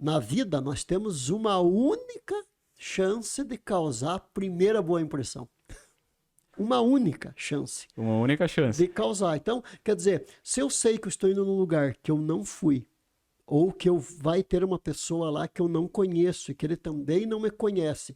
na vida nós temos uma única chance de causar a primeira boa impressão. Uma única chance. Uma única chance. De causar. Então, quer dizer, se eu sei que eu estou indo num lugar que eu não fui, ou que vai ter uma pessoa lá que eu não conheço e que ele também não me conhece,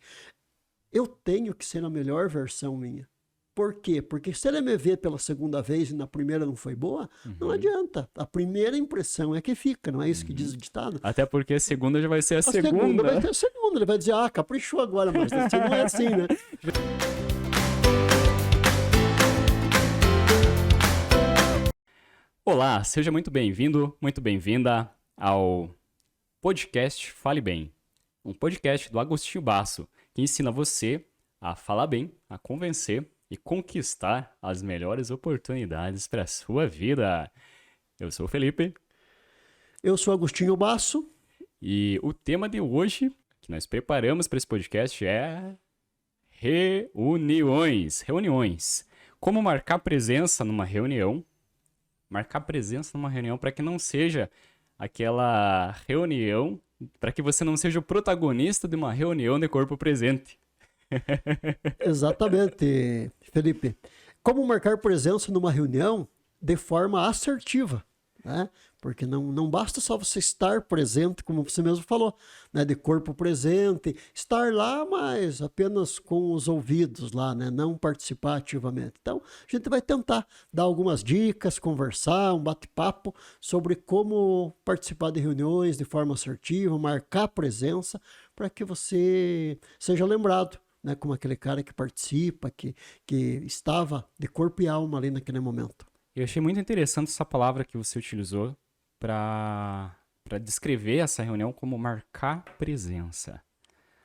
eu tenho que ser a melhor versão minha. Por quê? Porque se ele me vê pela segunda vez e na primeira não foi boa, não adianta. A primeira impressão é que fica, não é isso que diz o ditado? Até porque a segunda já vai ser a segunda. Segunda vai ser a segunda. Ele vai dizer, caprichou agora, mas assim não é assim, né? Olá, seja muito bem-vindo, muito bem-vinda ao podcast Fale Bem. Um podcast do Agostinho Basso, que ensina você a falar bem, a convencer e conquistar as melhores oportunidades para a sua vida. Eu sou o Felipe. Eu sou Agostinho Basso. E o tema de hoje que nós preparamos para esse podcast é reuniões. Reuniões. Como marcar presença numa reunião. Marcar presença numa reunião para que não seja aquela reunião, para que você não seja o protagonista de uma reunião de corpo presente. Exatamente, Felipe. Como marcar presença numa reunião de forma assertiva, né? Porque não basta só você estar presente, como você mesmo falou, né? De corpo presente, estar lá, mas apenas com os ouvidos lá, né? Não participar ativamente. Então, a gente vai tentar dar algumas dicas, conversar, um bate-papo sobre como participar de reuniões de forma assertiva, marcar presença, para que você seja lembrado, né, como aquele cara que participa, que estava de corpo e alma ali naquele momento. Eu achei muito interessante essa palavra que você utilizou para descrever essa reunião como marcar presença.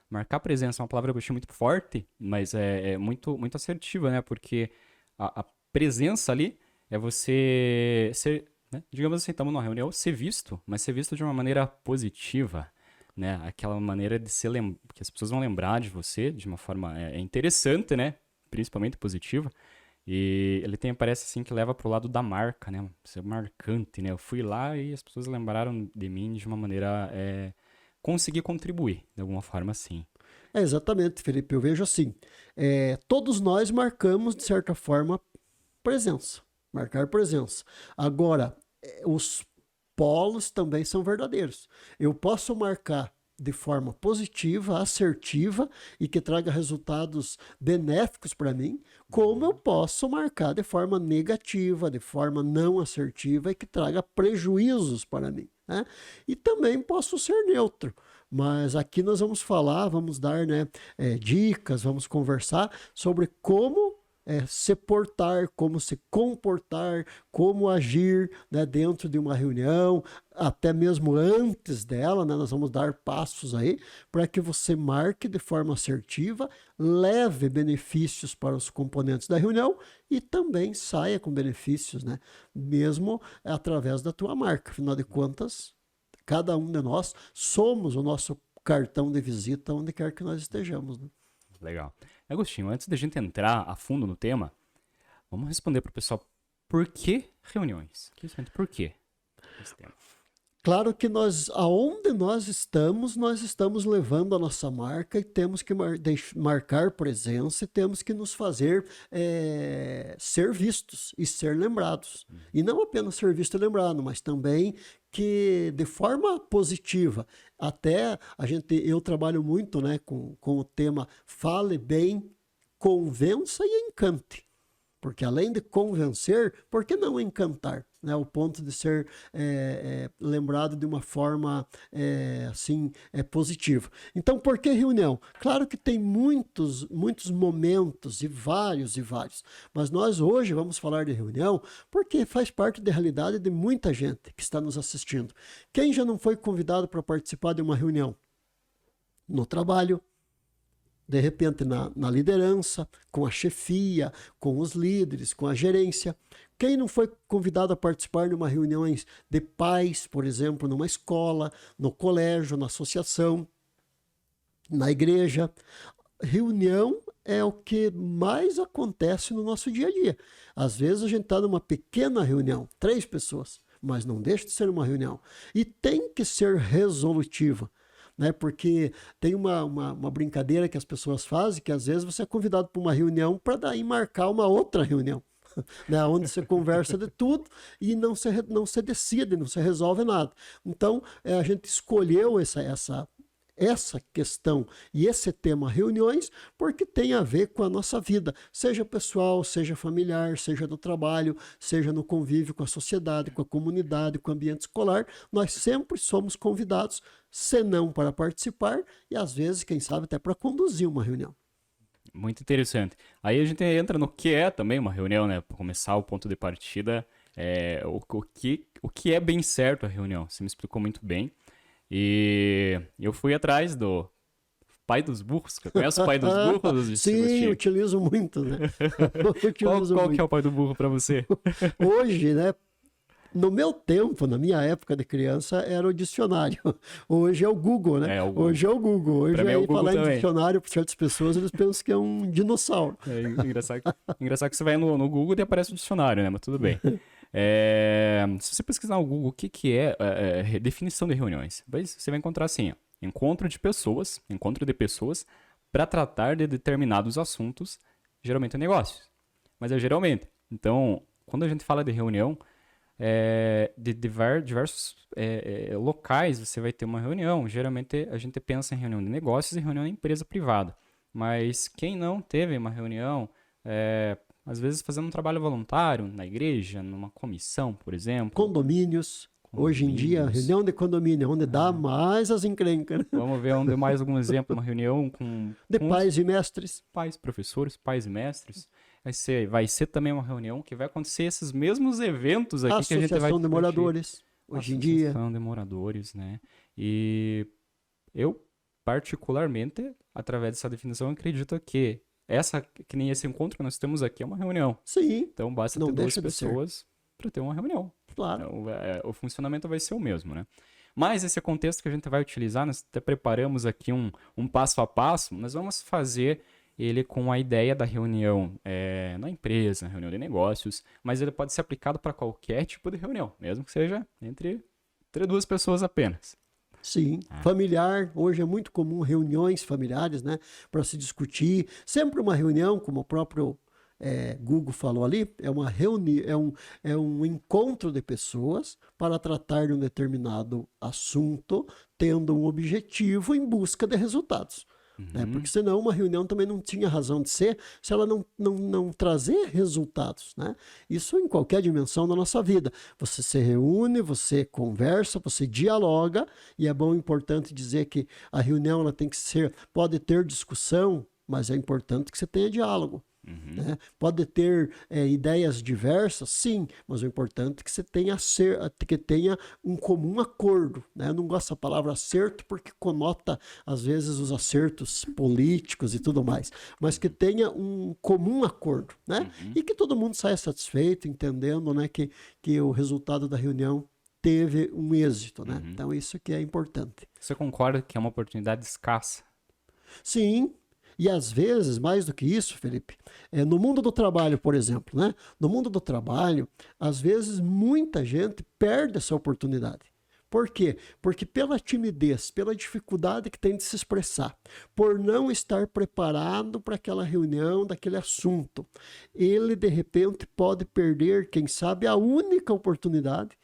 Marcar presença é uma palavra que eu achei muito forte, mas é muito, muito assertiva, né? Porque a presença ali é você ser, né? Digamos assim, estamos numa reunião, ser visto, mas ser visto de uma maneira positiva. Né? Aquela maneira de ser que as pessoas vão lembrar de você de uma forma interessante, né? Principalmente positiva. E ele parece assim que leva pro lado da marca, né? Ser marcante, né? Eu fui lá e as pessoas lembraram de mim de uma maneira conseguir contribuir de alguma forma assim. Exatamente, Felipe. Eu vejo assim, todos nós marcamos de certa forma presença, marcar presença. Agora, os polos também são verdadeiros. Eu posso marcar de forma positiva, assertiva e que traga resultados benéficos para mim, como eu posso marcar de forma negativa, de forma não assertiva e que traga prejuízos para mim, né? E também posso ser neutro. Mas aqui nós vamos falar, vamos dar, né, dicas, vamos conversar sobre como se portar, como se comportar, como agir, né, dentro de uma reunião, até mesmo antes dela, né, nós vamos dar passos aí para que você marque de forma assertiva, leve benefícios para os componentes da reunião e também saia com benefícios, né, mesmo através da tua marca. Afinal de contas, cada um de nós somos o nosso cartão de visita onde quer que nós estejamos, né? Legal. Agostinho, antes da gente entrar a fundo no tema, vamos responder para o pessoal por que reuniões? Por que esse tema? Claro que aonde nós estamos levando a nossa marca e temos que marcar presença e temos que nos fazer ser vistos e ser lembrados. E não apenas ser visto e lembrado, mas também que de forma positiva. Até eu trabalho muito, né, com o tema fale bem, convença e encante. Porque além de convencer, por que não encantar? Né? O ponto de ser lembrado de uma forma assim, positiva. Então, por que reunião? Claro que tem muitos momentos e vários. Mas nós hoje vamos falar de reunião porque faz parte da realidade de muita gente que está nos assistindo. Quem já não foi convidado para participar de uma reunião? No trabalho, de repente na liderança, com a chefia, com os líderes, com a gerência. Quem não foi convidado a participar de uma reunião de pais, por exemplo, numa escola, no colégio, na associação, na igreja? Reunião é o que mais acontece no nosso dia a dia. Às vezes a gente está numa pequena reunião, 3 pessoas, mas não deixa de ser uma reunião. E tem que ser resolutiva, né? Porque tem uma brincadeira que as pessoas fazem, que às vezes você é convidado para uma reunião para daí marcar uma outra reunião, né? Onde você conversa de tudo e não se decide, não se resolve nada. Então, a gente escolheu essa questão e esse tema reuniões porque tem a ver com a nossa vida, seja pessoal, seja familiar, seja do trabalho, seja no convívio com a sociedade, com a comunidade, com o ambiente escolar. Nós sempre somos convidados, se não para participar e às vezes, quem sabe, até para conduzir uma reunião. Muito interessante. Aí a gente entra no que é também uma reunião, né? Para começar, o ponto de partida, o que é bem certo a reunião. Você me explicou muito bem. E eu fui atrás do pai dos burros. Você conhece o pai dos burros? Sim, utilizo muito, né? Qual que é o pai do burro para você? Hoje, né? No meu tempo, na minha época de criança, era o dicionário. Hoje é o Google, né? Hoje é o Google. Hoje aí falar em dicionário para certas pessoas, eles pensam que é um dinossauro. Engraçado que você vai no Google e aparece o dicionário, né? Mas tudo bem. Se você pesquisar no Google o que é definição de reuniões, você vai encontrar assim, ó, encontro de pessoas para tratar de determinados assuntos, geralmente negócios. Mas é geralmente. Então, quando a gente fala de reunião, de diversos locais você vai ter uma reunião. Geralmente a gente pensa em reunião de negócios e reunião de empresa privada. Mas quem não teve uma reunião, às vezes fazendo um trabalho voluntário na igreja, numa comissão, por exemplo. Condomínios. Hoje em dia, reunião de condomínio, onde dá mais as encrencas. Né? Vamos ver mais algum exemplo, uma reunião com pais e mestres. Pais, professores, pais e mestres. Vai ser também uma reunião que vai acontecer esses mesmos eventos aqui que a gente vai... Associação de moradores, hoje em dia. Associação de moradores, né? E eu, particularmente, através dessa definição, acredito que que nem esse encontro que nós temos aqui é uma reunião. Sim. Então basta ter 2 pessoas para ter uma reunião. Claro. Então, o funcionamento vai ser o mesmo, né? Mas esse contexto que a gente vai utilizar, nós até preparamos aqui um passo a passo, nós vamos fazer ele com a ideia da reunião na empresa, reunião de negócios, mas ele pode ser aplicado para qualquer tipo de reunião, mesmo que seja entre 2 pessoas apenas. Sim, familiar, hoje é muito comum reuniões familiares, né, para se discutir, sempre uma reunião, como o próprio Google falou ali, é um encontro de pessoas para tratar de um determinado assunto, tendo um objetivo em busca de resultados. Né? Porque senão uma reunião também não tinha razão de ser se ela não trazer resultados. Né? Isso em qualquer dimensão da nossa vida. Você se reúne, você conversa, você dialoga, e é bom, importante dizer que a reunião ela tem que pode ter discussão, mas é importante que você tenha diálogo. Né? Pode ter ideias diversas, sim, mas o importante é que você tenha um comum acordo. Né? Eu não gosto da palavra acerto porque conota, às vezes, os acertos políticos e tudo mais, mas que tenha um comum acordo, né? E que todo mundo saia satisfeito, entendendo, né, que o resultado da reunião teve um êxito. Né? Então, isso que é importante. Você concorda que é uma oportunidade escassa? Sim. E às vezes, mais do que isso, Felipe, no mundo do trabalho, por exemplo, né? No mundo do trabalho, às vezes muita gente perde essa oportunidade. Por quê? Porque pela timidez, pela dificuldade que tem de se expressar, por não estar preparado para aquela reunião, daquele assunto, ele de repente pode perder, quem sabe, a única oportunidade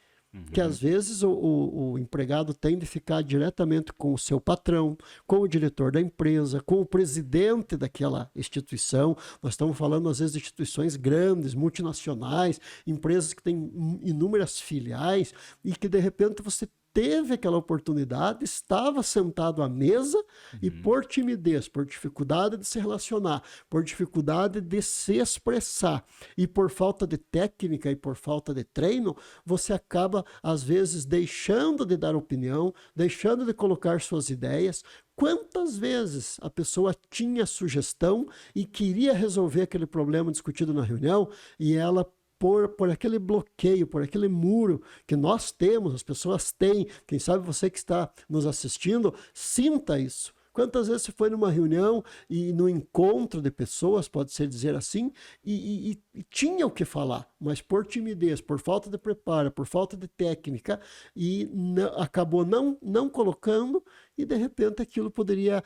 que às vezes o empregado tem de ficar diretamente com o seu patrão, com o diretor da empresa, com o presidente daquela instituição. Nós estamos falando às vezes de instituições grandes, multinacionais, empresas que têm inúmeras filiais e que de repente você teve aquela oportunidade, estava sentado à mesa e por timidez, por dificuldade de se relacionar, por dificuldade de se expressar e por falta de técnica e por falta de treino, você acaba, às vezes, deixando de dar opinião, deixando de colocar suas ideias. Quantas vezes a pessoa tinha sugestão e queria resolver aquele problema discutido na reunião e ela por aquele bloqueio, por aquele muro que nós temos, as pessoas têm, quem sabe você que está nos assistindo, sinta isso. Quantas vezes você foi numa reunião e no encontro de pessoas, pode-se dizer assim, e tinha o que falar, mas por timidez, por falta de preparo, por falta de técnica, e acabou não colocando, e de repente aquilo poderia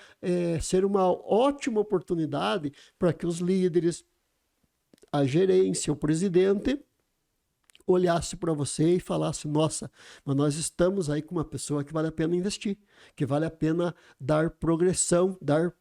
ser uma ótima oportunidade para que os líderes, a gerência, o presidente, olhasse para você e falasse, nossa, mas nós estamos aí com uma pessoa que vale a pena investir, que vale a pena dar progressão, dar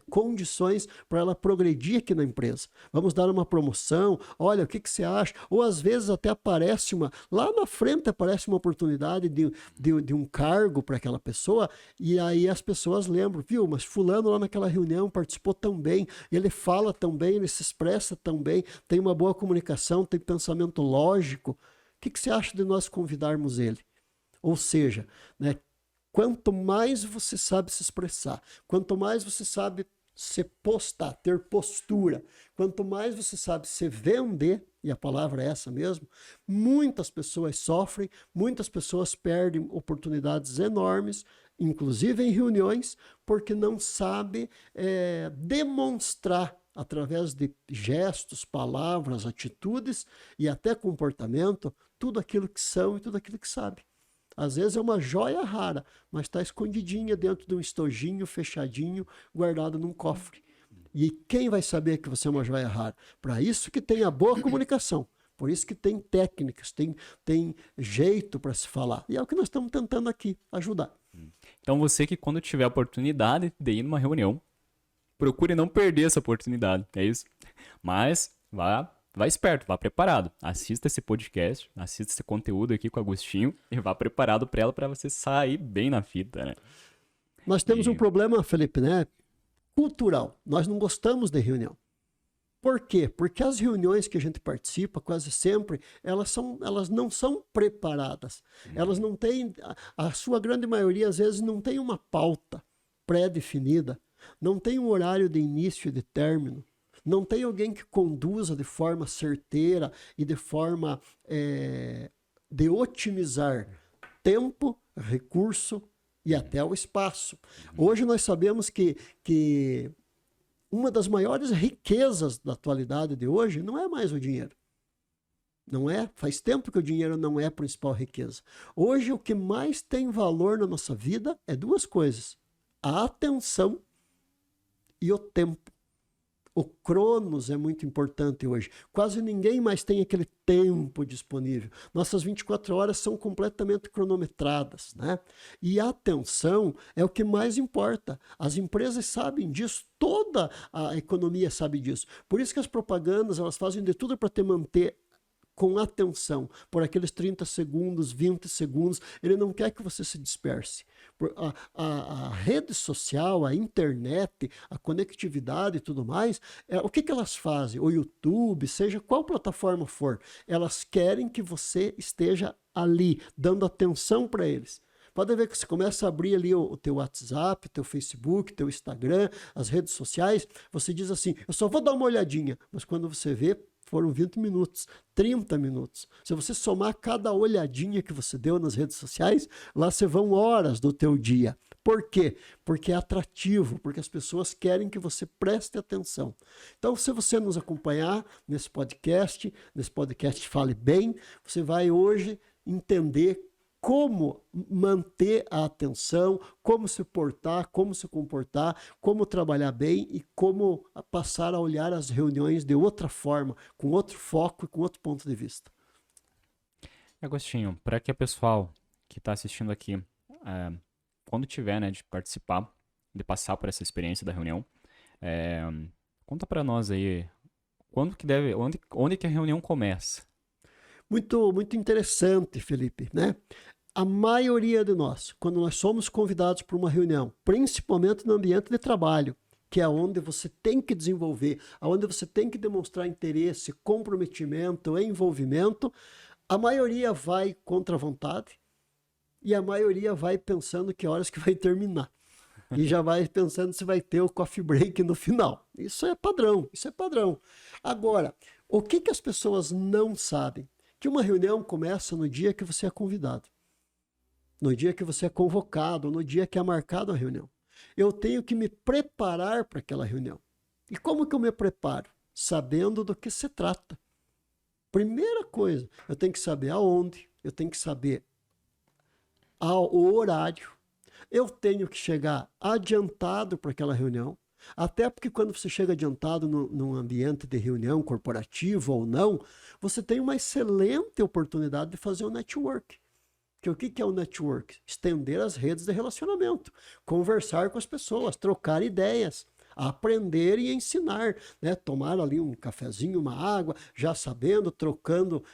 condições para ela progredir aqui na empresa. Vamos dar uma promoção, olha, o que você acha? Ou às vezes até aparece lá na frente aparece uma oportunidade de um cargo para aquela pessoa, e aí as pessoas lembram, viu, mas fulano lá naquela reunião participou tão bem, ele fala tão bem, ele se expressa tão bem, tem uma boa comunicação, tem pensamento lógico. O que você acha de nós convidarmos ele? Ou seja, né, quanto mais você sabe se expressar, quanto mais você sabe se postar, ter postura, quanto mais você sabe se vender, e a palavra é essa mesmo, muitas pessoas sofrem, muitas pessoas perdem oportunidades enormes, inclusive em reuniões, porque não sabe demonstrar através de gestos, palavras, atitudes e até comportamento, tudo aquilo que são e tudo aquilo que sabe. Às vezes é uma joia rara, mas está escondidinha dentro de um estojinho fechadinho, guardado num cofre. E quem vai saber que você é uma joia rara? Para isso que tem a boa comunicação. Por isso que tem técnicas, tem jeito para se falar. E é o que nós estamos tentando aqui, ajudar. Então você que quando tiver a oportunidade de ir numa reunião, procure não perder essa oportunidade, é isso? Mas vá esperto, vá preparado. Assista esse podcast, assista esse conteúdo aqui com o Agostinho e vá preparado para ela para você sair bem na fita, né? Nós temos um problema, Felipe, né? Cultural. Nós não gostamos de reunião. Por quê? Porque as reuniões que a gente participa, quase sempre, elas não são preparadas. Elas não têm, a sua grande maioria, às vezes, não tem uma pauta pré-definida, não tem um horário de início e de término. Não tem alguém que conduza de forma certeira e de forma de otimizar tempo, recurso e até o espaço. Hoje nós sabemos que uma das maiores riquezas da atualidade de hoje não é mais o dinheiro. Não é? Faz tempo que o dinheiro não é a principal riqueza. Hoje o que mais tem valor na nossa vida é duas coisas: a atenção e o tempo. O Cronos é muito importante hoje. Quase ninguém mais tem aquele tempo disponível. Nossas 24 horas são completamente cronometradas, né? E a atenção é o que mais importa. As empresas sabem disso, toda a economia sabe disso. Por isso que as propagandas, elas fazem de tudo para te manter com atenção, por aqueles 30 segundos, 20 segundos. Ele não quer que você se disperse. A rede social, a internet, a conectividade e tudo mais, o que elas fazem? O YouTube, seja qual plataforma for, elas querem que você esteja ali, dando atenção para eles. Pode ver que você começa a abrir ali o teu WhatsApp, teu Facebook, teu Instagram, as redes sociais, você diz assim, eu só vou dar uma olhadinha, mas quando você vê, foram 20 minutos, 30 minutos. Se você somar cada olhadinha que você deu nas redes sociais, lá você vão horas do teu dia. Por quê? Porque é atrativo, porque as pessoas querem que você preste atenção. Então, se você nos acompanhar nesse podcast Fale Bem, você vai hoje entender como manter a atenção, como se portar, como se comportar, como trabalhar bem e como passar a olhar as reuniões de outra forma, com outro foco e com outro ponto de vista. Agostinho, para que o pessoal que está assistindo aqui, quando tiver, né, de participar, de passar por essa experiência da reunião, conta para nós aí, onde que a reunião começa? Muito, muito interessante, Felipe, né? A maioria de nós, quando nós somos convidados para uma reunião, principalmente no ambiente de trabalho, que é onde você tem que desenvolver, onde você tem que demonstrar interesse, comprometimento, envolvimento, a maioria vai contra a vontade e a maioria vai pensando que horas que vai terminar. E já vai pensando se vai ter o coffee break no final. Isso é padrão, isso é padrão. Agora, o que as pessoas não sabem? Que uma reunião começa no dia que você é convidado. No dia que você é convocado, no dia que é marcado a reunião. Eu tenho que me preparar para aquela reunião. E como que eu me preparo? Sabendo do que se trata. Primeira coisa, eu tenho que saber aonde, eu tenho que saber o horário, eu tenho que chegar adiantado para aquela reunião, até porque quando você chega adiantado num ambiente de reunião corporativo ou não, você tem uma excelente oportunidade de fazer um network. Que o que é o network? Estender as redes de relacionamento, conversar com as pessoas, trocar ideias, aprender e ensinar, né? Tomar ali um cafezinho, uma água, já sabendo, trocando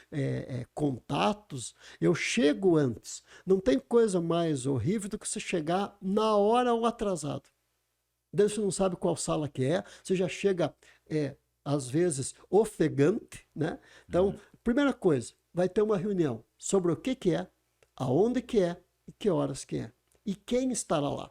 contatos. Eu chego antes. Não tem coisa mais horrível do que você chegar na hora ou atrasado. Daí você não sabe qual sala que é, você já chega, às vezes, ofegante, né? Então, primeira coisa, vai ter uma reunião sobre o que é, aonde que é e que horas que é. E quem estará lá.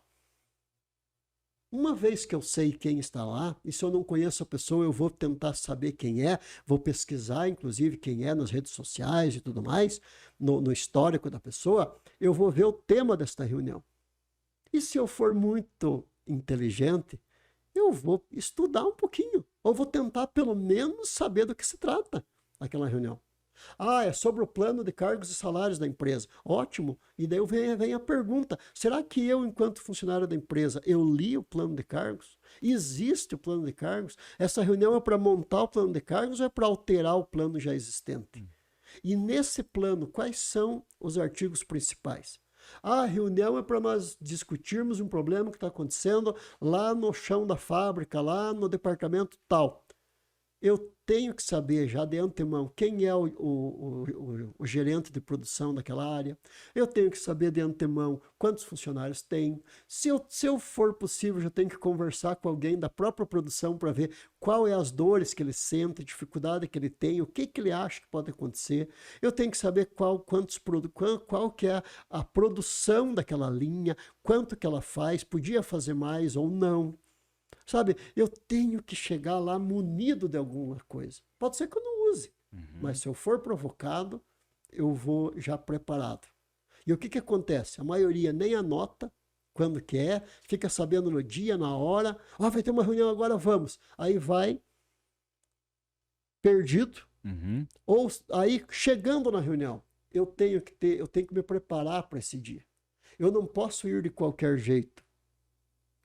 Uma vez que eu sei quem está lá, e se eu não conheço a pessoa, eu vou tentar saber quem é, vou pesquisar, inclusive, quem é nas redes sociais e tudo mais, no histórico da pessoa, eu vou ver o tema desta reunião. E se eu for muito inteligente, eu vou estudar um pouquinho, ou vou tentar pelo menos saber do que se trata aquela reunião. Ah, é sobre o plano de cargos e salários da empresa. Ótimo. E daí vem a pergunta, será que eu, enquanto funcionário da empresa, eu li o plano de cargos? Existe o plano de cargos? Essa reunião é para montar o plano de cargos ou é para alterar o plano já existente? E nesse plano, quais são os artigos principais? A reunião é para nós discutirmos um problema que está acontecendo lá no chão da fábrica, lá no departamento tal. Eu tenho que saber já de antemão quem é o gerente de produção daquela área. Eu tenho que saber de antemão quantos funcionários tem. Se eu for possível, já tenho que conversar com alguém da própria produção para ver qual é as dores que ele sente, a dificuldade que ele tem, o que ele acha que pode acontecer. Eu tenho que saber qual que é a produção daquela linha, quanto que ela faz, podia fazer mais ou não. Sabe, eu tenho que chegar lá munido de alguma coisa. Pode ser que eu não use, mas se eu for provocado, eu vou já preparado. E o que acontece? A maioria nem anota quando quer, fica sabendo no dia, na hora. Ah, vai ter uma reunião agora, vamos. Aí vai perdido. Ou aí, chegando na reunião, eu tenho que me preparar para esse dia. Eu não posso ir de qualquer jeito.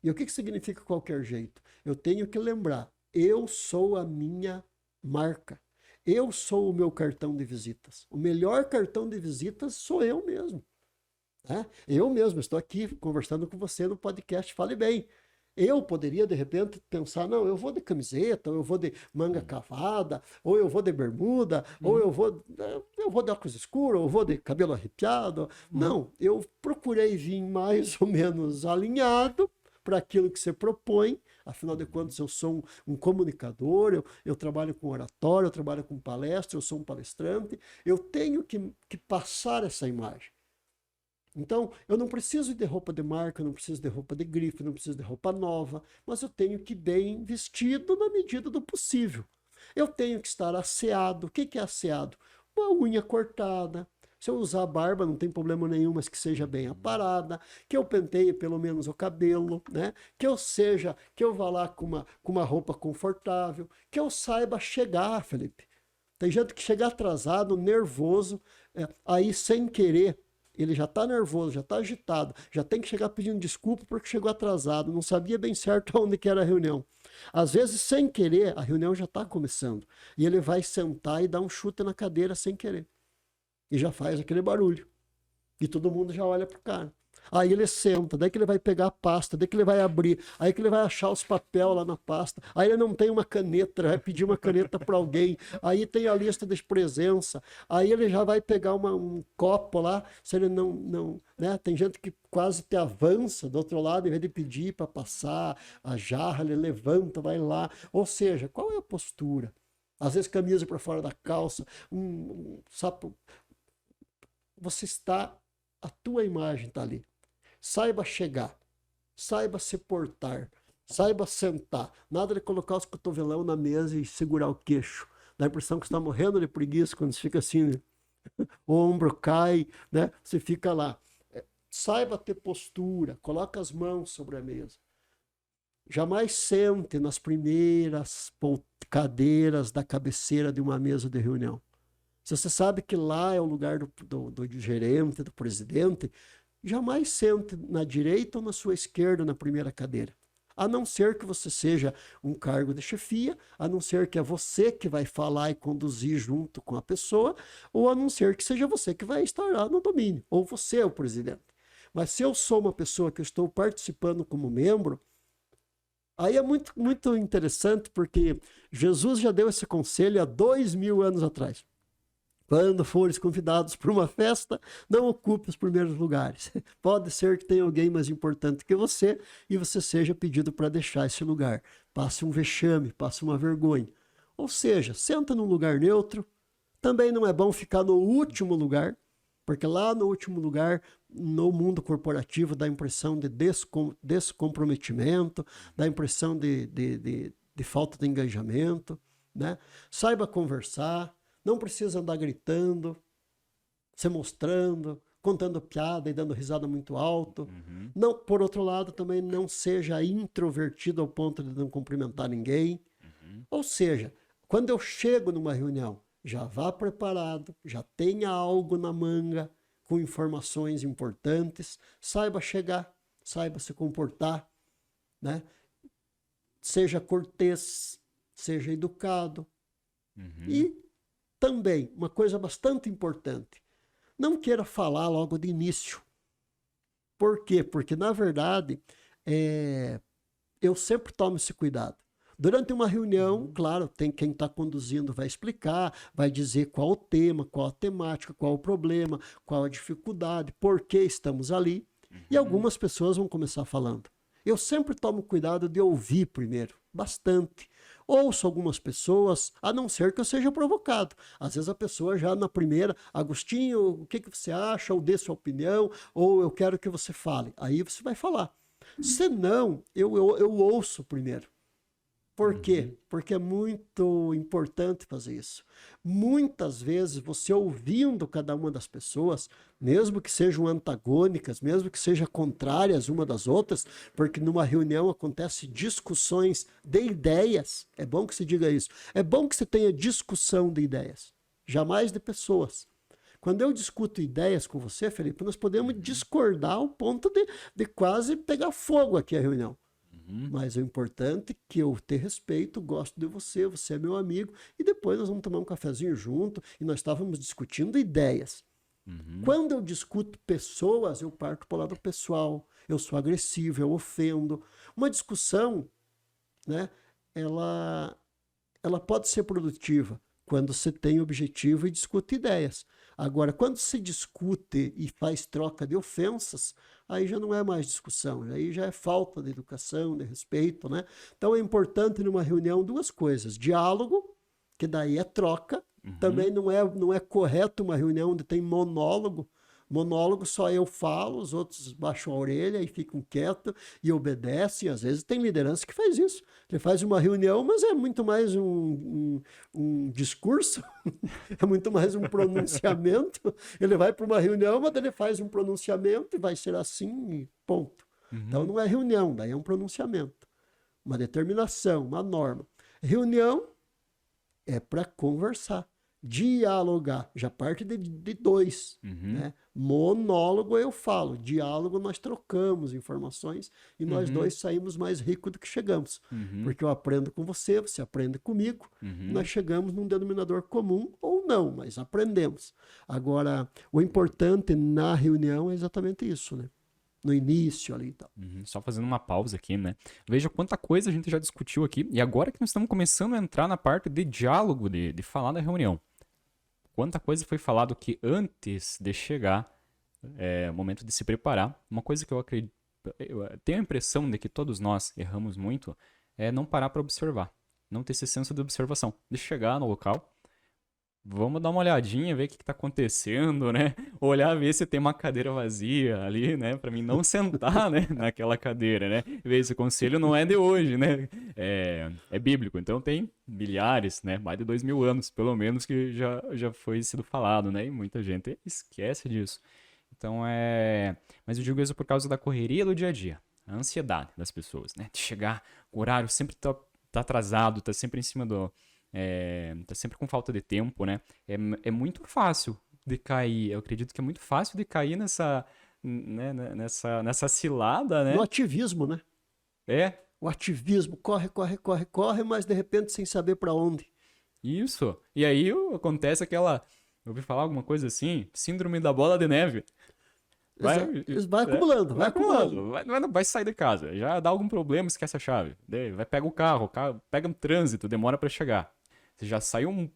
E o que significa qualquer jeito? Eu tenho que lembrar, eu sou a minha marca. Eu sou o meu cartão de visitas. O melhor cartão de visitas sou eu mesmo. Né? Eu mesmo estou aqui conversando com você no podcast Fale Bem. Eu poderia, de repente, pensar, não, eu vou de camiseta, ou eu vou de manga cavada, ou eu vou de bermuda, ou eu vou de óculos escuros, ou eu vou de cabelo arrepiado. Não, eu procurei vir mais ou menos alinhado para aquilo que você propõe. Afinal de contas, eu sou um comunicador, eu trabalho com oratório, eu trabalho com palestra, eu sou um palestrante, eu tenho que passar essa imagem. Então, eu não preciso de roupa de marca, eu não preciso de roupa de grife, eu não preciso de roupa nova, mas eu tenho que ir bem vestido na medida do possível. Eu tenho que estar asseado. O que é asseado? Uma unha cortada. Se eu usar barba, não tem problema nenhum, mas que seja bem aparada, que eu penteie pelo menos o cabelo, né? Que eu vá lá com uma roupa confortável, que eu saiba chegar, Felipe. Tem gente que chega atrasado, nervoso, aí sem querer, ele já está nervoso, já está agitado, já tem que chegar pedindo desculpa porque chegou atrasado, não sabia bem certo onde que era a reunião. Às vezes, sem querer, a reunião já está começando, e ele vai sentar e dar um chute na cadeira sem querer. E já faz aquele barulho. E todo mundo já olha pro cara. Aí ele senta, daí que ele vai pegar a pasta, daí que ele vai abrir, aí que ele vai achar os papéis lá na pasta. Aí ele não tem uma caneta, vai pedir uma caneta para alguém. Aí tem a lista de presença. Aí ele já vai pegar um copo lá, se ele não, né? Tem gente que quase te avança do outro lado, em vez de pedir para passar a jarra, ele levanta, vai lá. Ou seja, qual é a postura? Às vezes camisa para fora da calça, um sapo. A tua imagem está ali. Saiba chegar, saiba se portar, saiba sentar. Nada de colocar os cotovelão na mesa e segurar o queixo. Dá a impressão que você está morrendo de preguiça quando você fica assim, né? O ombro cai, né? Você fica lá. Saiba ter postura, coloque as mãos sobre a mesa. Jamais sente nas primeiras cadeiras da cabeceira de uma mesa de reunião. Se você sabe que lá é o lugar do gerente, do presidente, jamais sente na direita ou na sua esquerda na primeira cadeira. A não ser que você seja um cargo de chefia, a não ser que é você que vai falar e conduzir junto com a pessoa, ou a não ser que seja você que vai estar lá no domínio, ou você é o presidente. Mas se eu sou uma pessoa que estou participando como membro, aí é muito, muito interessante, porque Jesus já deu esse conselho há 2000 anos atrás. Quando fores convidados para uma festa, não ocupe os primeiros lugares. Pode ser que tenha alguém mais importante que você e você seja pedido para deixar esse lugar. Passe um vexame, passe uma vergonha. Ou seja, senta num lugar neutro. Também não é bom ficar no último lugar, porque lá no último lugar, no mundo corporativo, dá a impressão de descomprometimento, dá a impressão de falta de engajamento, né? Saiba conversar. Não precisa andar gritando, se mostrando, contando piada e dando risada muito alto. Uhum. Não, por outro lado, também não seja introvertido ao ponto de não cumprimentar ninguém. Uhum. Ou seja, quando eu chego numa reunião, já vá preparado, já tenha algo na manga com informações importantes, saiba chegar, saiba se comportar, né? Seja cortês, seja educado. Uhum. E também, uma coisa bastante importante, não queira falar logo de início. Por quê? Porque, na verdade, eu sempre tomo esse cuidado. Durante uma reunião, claro, tem quem está conduzindo vai explicar, vai dizer qual o tema, qual a temática, qual o problema, qual a dificuldade, por que estamos ali. E algumas pessoas vão começar falando. Eu sempre tomo cuidado de ouvir primeiro, bastante. Ouço algumas pessoas, a não ser que eu seja provocado. Às vezes a pessoa já na primeira, Agostinho, o que você acha? Ou dê sua opinião, ou eu quero que você fale. Aí você vai falar. Se não, eu ouço primeiro. Por quê? Porque é muito importante fazer isso. Muitas vezes, você ouvindo cada uma das pessoas, mesmo que sejam antagônicas, mesmo que sejam contrárias uma das outras, porque numa reunião acontecem discussões de ideias, é bom que se diga isso, é bom que você tenha discussão de ideias, jamais de pessoas. Quando eu discuto ideias com você, Felipe, nós podemos discordar ao ponto de quase pegar fogo aqui a reunião. Mas o importante é que eu te respeito, gosto de você, você é meu amigo, e depois nós vamos tomar um cafezinho junto, e nós estávamos discutindo ideias. Quando eu discuto pessoas, eu parto para o lado pessoal, eu sou agressivo, eu ofendo. Uma discussão, né, ela pode ser produtiva quando você tem objetivo e discute ideias. Agora, quando se discute e faz troca de ofensas, aí já não é mais discussão, aí já é falta de educação, de respeito, né? Então é importante numa reunião duas coisas: diálogo, que daí é troca. Também não é correto uma reunião onde tem monólogo. Monólogo só eu falo, os outros baixam a orelha e ficam quietos e obedecem. Às vezes tem liderança que faz isso. Ele faz uma reunião, mas é muito mais um discurso, é muito mais um pronunciamento. Ele vai para uma reunião, mas ele faz um pronunciamento e vai ser assim e ponto. Então não é reunião, daí é um pronunciamento, uma determinação, uma norma. Reunião é para conversar. Dialogar, já parte de dois, né? Monólogo eu falo, diálogo nós trocamos informações e nós dois saímos mais ricos do que chegamos, porque eu aprendo com você, você aprende comigo, nós chegamos num denominador comum ou não, mas aprendemos. Agora, o importante na reunião é exatamente isso, né? No início ali e tal. Só fazendo uma pausa aqui, né? Veja quanta coisa a gente já discutiu aqui. E agora que nós estamos começando a entrar na parte de diálogo, de falar na reunião. Quanta coisa foi falado que antes de chegar o momento de se preparar. Uma coisa que eu acredito, eu tenho a impressão de que todos nós erramos muito, é não parar para observar. Não ter esse senso de observação. De chegar no local, vamos dar uma olhadinha, ver o que está acontecendo, né? Olhar, ver se tem uma cadeira vazia ali, né? Para mim não sentar, né? Naquela cadeira, né? Ver esse conselho não é de hoje, né? É bíblico, então tem milhares, né? Mais de 2000 anos, pelo menos, que já foi sido falado, né? E muita gente esquece disso. Então Mas eu digo isso por causa da correria do dia a dia. A ansiedade das pessoas, né? De chegar, o horário sempre tá atrasado, tá sempre em cima tá sempre com falta de tempo, né? É muito fácil de cair. Eu acredito que é muito fácil de cair nessa cilada, No né? ativismo, né? É, O ativismo corre, corre, corre, corre, mas de repente sem saber para onde. isso. E aí acontece aquela. Eu ouvi falar alguma coisa assim, síndrome da bola de neve. Vai, Vai acumulando, vai acumulando. vai sair de casa. Já dá algum problema, esquece a chave. Daí vai pegar o carro pega um trânsito, demora pra chegar. Você já saiu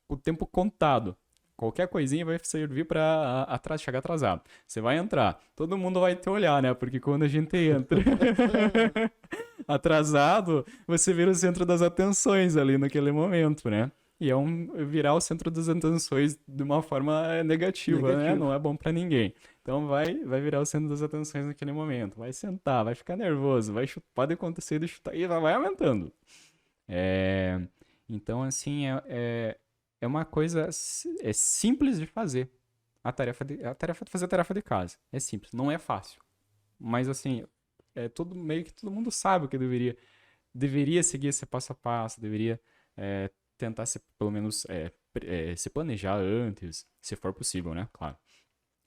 o tempo contado. Qualquer coisinha vai servir pra chegar atrasado. Você vai entrar, todo mundo vai te olhar, né? Porque quando a gente entra atrasado, você vira o centro das atenções ali naquele momento, né? E virar o centro das atenções de uma forma negativa, né? Não é bom pra ninguém. Então vai virar o centro das atenções naquele momento. Vai sentar, vai ficar nervoso, pode acontecer de chutar e vai aumentando. Então, assim, é uma coisa simples de fazer. Fazer a tarefa de casa. É simples, não é fácil. Mas, assim, meio que todo mundo sabe o que deveria seguir esse passo a passo, deveria tentar pelo menos se planejar antes, se for possível, né? Claro.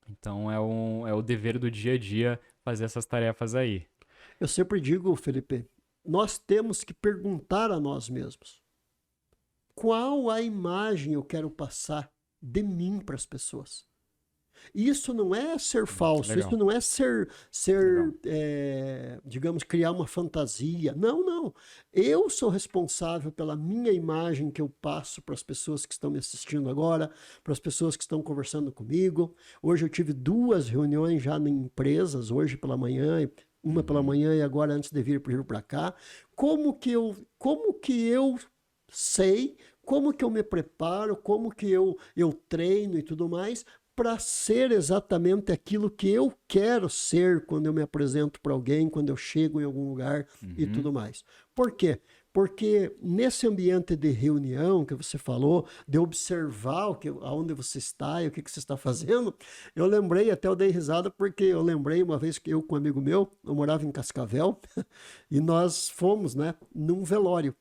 Então é o dever do dia a dia fazer essas tarefas aí. Eu sempre digo, Felipe, nós temos que perguntar a nós mesmos: qual a imagem eu quero passar de mim para as pessoas? Isso não é ser falso, Legal. isso não é digamos, criar uma fantasia. Não, não. Eu sou responsável pela minha imagem que eu passo para as pessoas que estão me assistindo agora, para as pessoas que estão conversando comigo. Hoje eu tive 2 reuniões já em empresas, hoje pela manhã, uma pela manhã e agora antes de vir para cá. Como que eu sei, como que eu me preparo, como que eu treino e tudo mais, para ser exatamente aquilo que eu quero ser quando eu me apresento para alguém, quando eu chego em algum lugar e tudo mais. Por quê? Porque nesse ambiente de reunião que você falou, de observar aonde você está e o que você está fazendo, eu lembrei, até eu dei risada, porque eu lembrei uma vez que eu com um amigo meu, eu morava em Cascavel, e nós fomos, né, num velório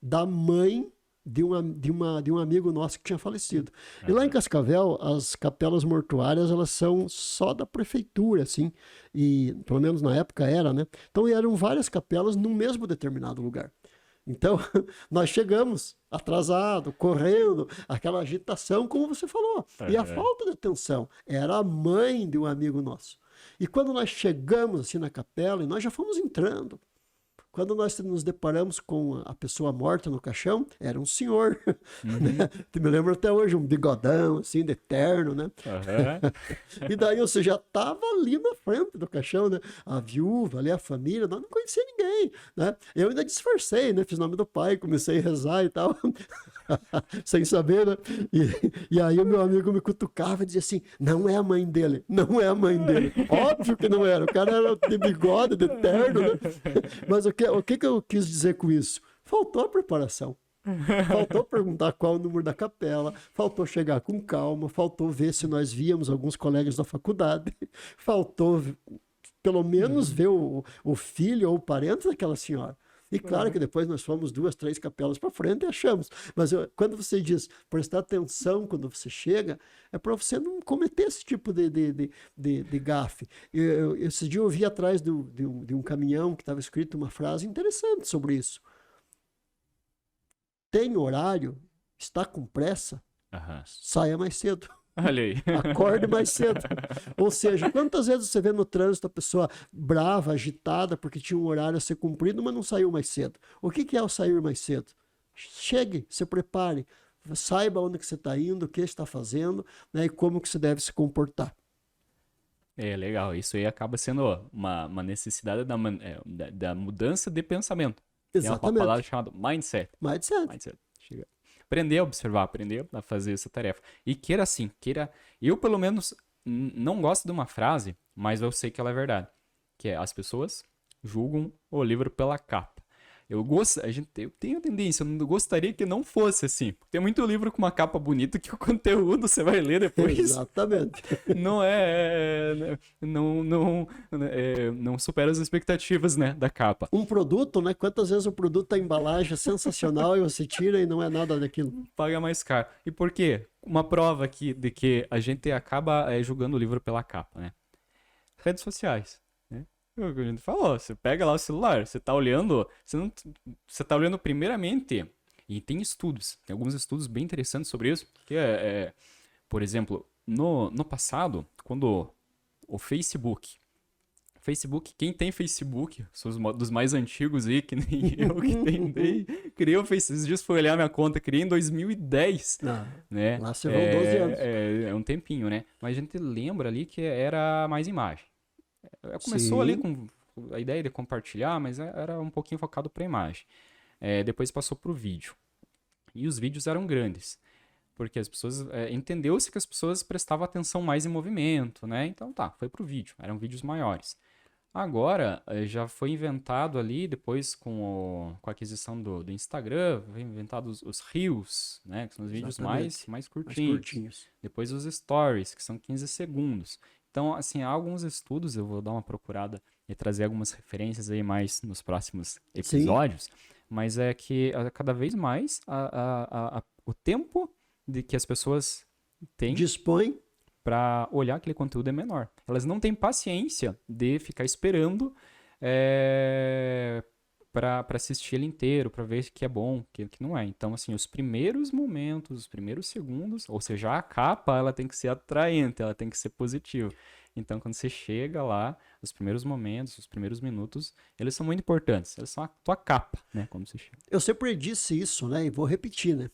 da mãe de um amigo nosso que tinha falecido. E lá em Cascavel, as capelas mortuárias, elas são só da prefeitura, assim, e pelo menos na época era, né? Então eram várias capelas num mesmo determinado lugar. Então, nós chegamos atrasado, correndo, aquela agitação, como você falou. E a falta de atenção era a mãe de um amigo nosso. E quando nós chegamos assim na capela, e nós já fomos entrando, quando nós nos deparamos com a pessoa morta no caixão, era um senhor, né? Me lembro até hoje, um bigodão, assim, de terno, né? E daí você já estava ali na frente do caixão, né? A viúva ali, a família, nós não conhecia ninguém, né? Eu ainda disfarcei, né? Fiz o nome do pai, comecei a rezar e tal, sem saber, né? E aí o meu amigo me cutucava e dizia assim, não é a mãe dele, não é a mãe dele. Óbvio que não era, o cara era de bigode, de terno, né? Mas o que eu quis dizer com isso? Faltou a preparação. Faltou perguntar qual o número da capela, faltou chegar com calma, faltou ver se nós víamos alguns colegas da faculdade, faltou pelo menos ver o filho ou o parente daquela senhora. E claro que depois nós fomos 2, 3 capelas para frente e achamos. Mas quando você diz prestar atenção quando você chega, é para você não cometer esse tipo de gafe. Esse dia eu vi atrás de um caminhão que estava escrito uma frase interessante sobre isso. Tem horário, está com pressa, saia mais cedo. Olha aí. Acorde mais cedo. Ou seja, quantas vezes você vê no trânsito a pessoa brava, agitada, porque tinha um horário a ser cumprido, mas não saiu mais cedo? O que é o sair mais cedo? Chegue, se prepare, saiba onde que você está indo, o que está fazendo, né, e como que você deve se comportar. Legal. Isso aí acaba sendo uma necessidade da mudança de pensamento. Exatamente. É uma palavra chamada mindset. Mindset. Aprender a observar, aprender a fazer essa tarefa. E queira. Eu, pelo menos, não gosto de uma frase, mas eu sei que ela é verdade. Que é: as pessoas julgam o livro pela capa. Eu tenho tendência, eu não gostaria que não fosse assim. Tem muito livro com uma capa bonita que o conteúdo você vai ler depois. Exatamente. Não não supera as expectativas, né, da capa. Um produto, né? Quantas vezes o produto, a embalagem é sensacional e você tira e não é nada daquilo. Paga mais caro. E por quê? Uma prova aqui de que a gente acaba julgando o livro pela capa, né? Redes sociais, né? O que a gente falou, você pega lá o celular, você tá olhando, você tá olhando primeiramente, e tem estudos, tem alguns estudos bem interessantes sobre isso, que por exemplo, no passado, quando o Facebook, quem tem Facebook, são dos mais antigos aí, que nem eu que tentei, criei o Facebook, esses dias fui olhar minha conta, criei em 2010, né? Lá você vão 12 anos. É um tempinho, né? Mas a gente lembra ali que era mais imagem. Começou ali com a ideia de compartilhar, mas era um pouquinho focado para imagem. Depois passou para o vídeo. E os vídeos eram grandes. Porque as pessoas... entendeu-se que as pessoas prestavam atenção mais em movimento, né? Então foi para o vídeo. Eram vídeos maiores. Agora, já foi inventado ali, depois com a aquisição do Instagram, foi inventado os Reels, né? Que são os vídeos mais curtinhos. Depois os Stories, que são 15 segundos. Então, assim, há alguns estudos, eu vou dar uma procurada e trazer algumas referências aí mais nos próximos episódios, mas é que cada vez mais o tempo de que as pessoas têm... dispõem para olhar aquele conteúdo é menor. Elas não têm paciência de ficar esperando para assistir ele inteiro, para ver que é bom, que não é. Então, assim, os primeiros momentos, os primeiros segundos, ou seja, a capa, ela tem que ser atraente, ela tem que ser positiva. Então, quando você chega lá, os primeiros momentos, os primeiros minutos, eles são muito importantes. Eles são a tua capa, né, quando você chega. Eu sempre disse isso, né, e vou repetir, né.